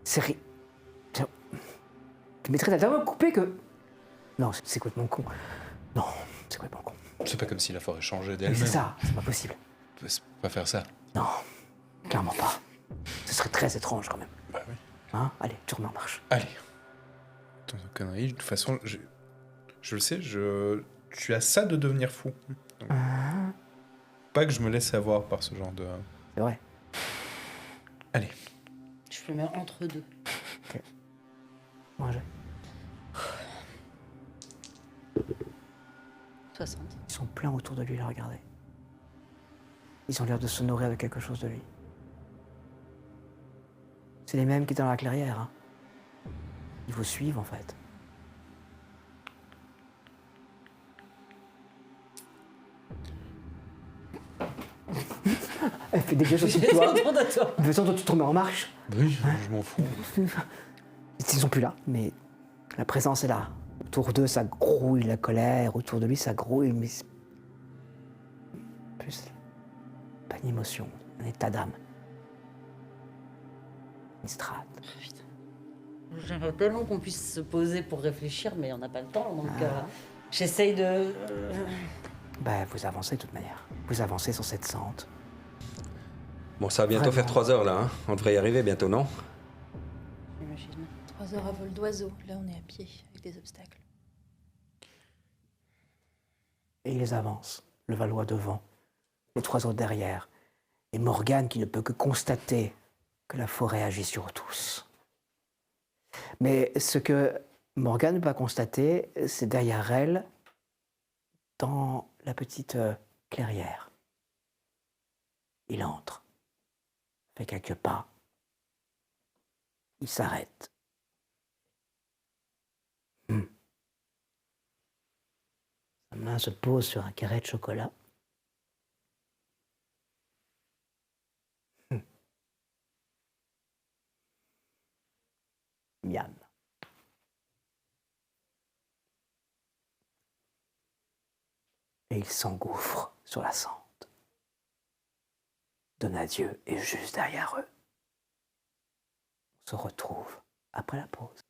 [SPEAKER 1] C'est. Tu mettrais tellement coupé que. Non, c'est complètement con. Non, c'est complètement con.
[SPEAKER 5] C'est pas comme si la forêt changeait
[SPEAKER 1] Mais
[SPEAKER 5] d'elle-même.
[SPEAKER 1] c'est ça, c'est pas possible.
[SPEAKER 5] On peut pas faire ça.
[SPEAKER 1] Non, clairement pas. Ce serait très étrange quand même.
[SPEAKER 5] Bah oui.
[SPEAKER 1] Hein? Allez, tu remets en marche.
[SPEAKER 5] Allez. Ton connerie, de toute façon, je le sais, tu as ça de devenir fou. Donc, pas que je me laisse avoir par ce genre de...
[SPEAKER 1] C'est vrai.
[SPEAKER 5] Allez.
[SPEAKER 3] Je le mets entre deux.
[SPEAKER 1] Mangez.
[SPEAKER 3] 60.
[SPEAKER 1] Ils sont pleins autour de lui, là, regardez. Ils ont l'air de se nourrir de quelque chose de lui. C'est les mêmes qui étaient dans la clairière. Hein. Ils vous suivent, en fait. Elle fait des gestes aussi de toi.
[SPEAKER 3] Autour de toi.
[SPEAKER 1] De toute façon, toi, tu te remets en marche.
[SPEAKER 5] Oui, je m'en fous.
[SPEAKER 1] Ils sont plus là, mais la présence est là. Autour d'eux, ça grouille la colère. Autour de lui, ça grouille, mais c'est plus pas une émotion, un état d'âme. Une strate.
[SPEAKER 3] Putain. J'aimerais tellement qu'on puisse se poser pour réfléchir, mais on n'a pas le temps. Donc j'essaye de.
[SPEAKER 1] Ben, vous avancez de toute manière. Vous avancez sur cette sente.
[SPEAKER 2] Bon, ça va bientôt
[SPEAKER 1] Vraiment.
[SPEAKER 2] faire 3 heures là, hein. On devrait y arriver bientôt, non?
[SPEAKER 3] J'imagine.
[SPEAKER 4] 3 heures à vol d'oiseau. Là, on est à pied, avec des obstacles.
[SPEAKER 1] Et ils avancent, le Valois devant, les 3 autres derrière. Et Morgane qui ne peut que constater que la forêt agit sur tous. Mais ce que Morgane va constater, c'est derrière elle, dans la petite clairière. Il entre, fait quelques pas. Il s'arrête. Sa main se pose sur un carré de chocolat. Miam. Et il s'engouffre sur la sente. Donadieu est juste derrière eux. On se retrouve après la pause.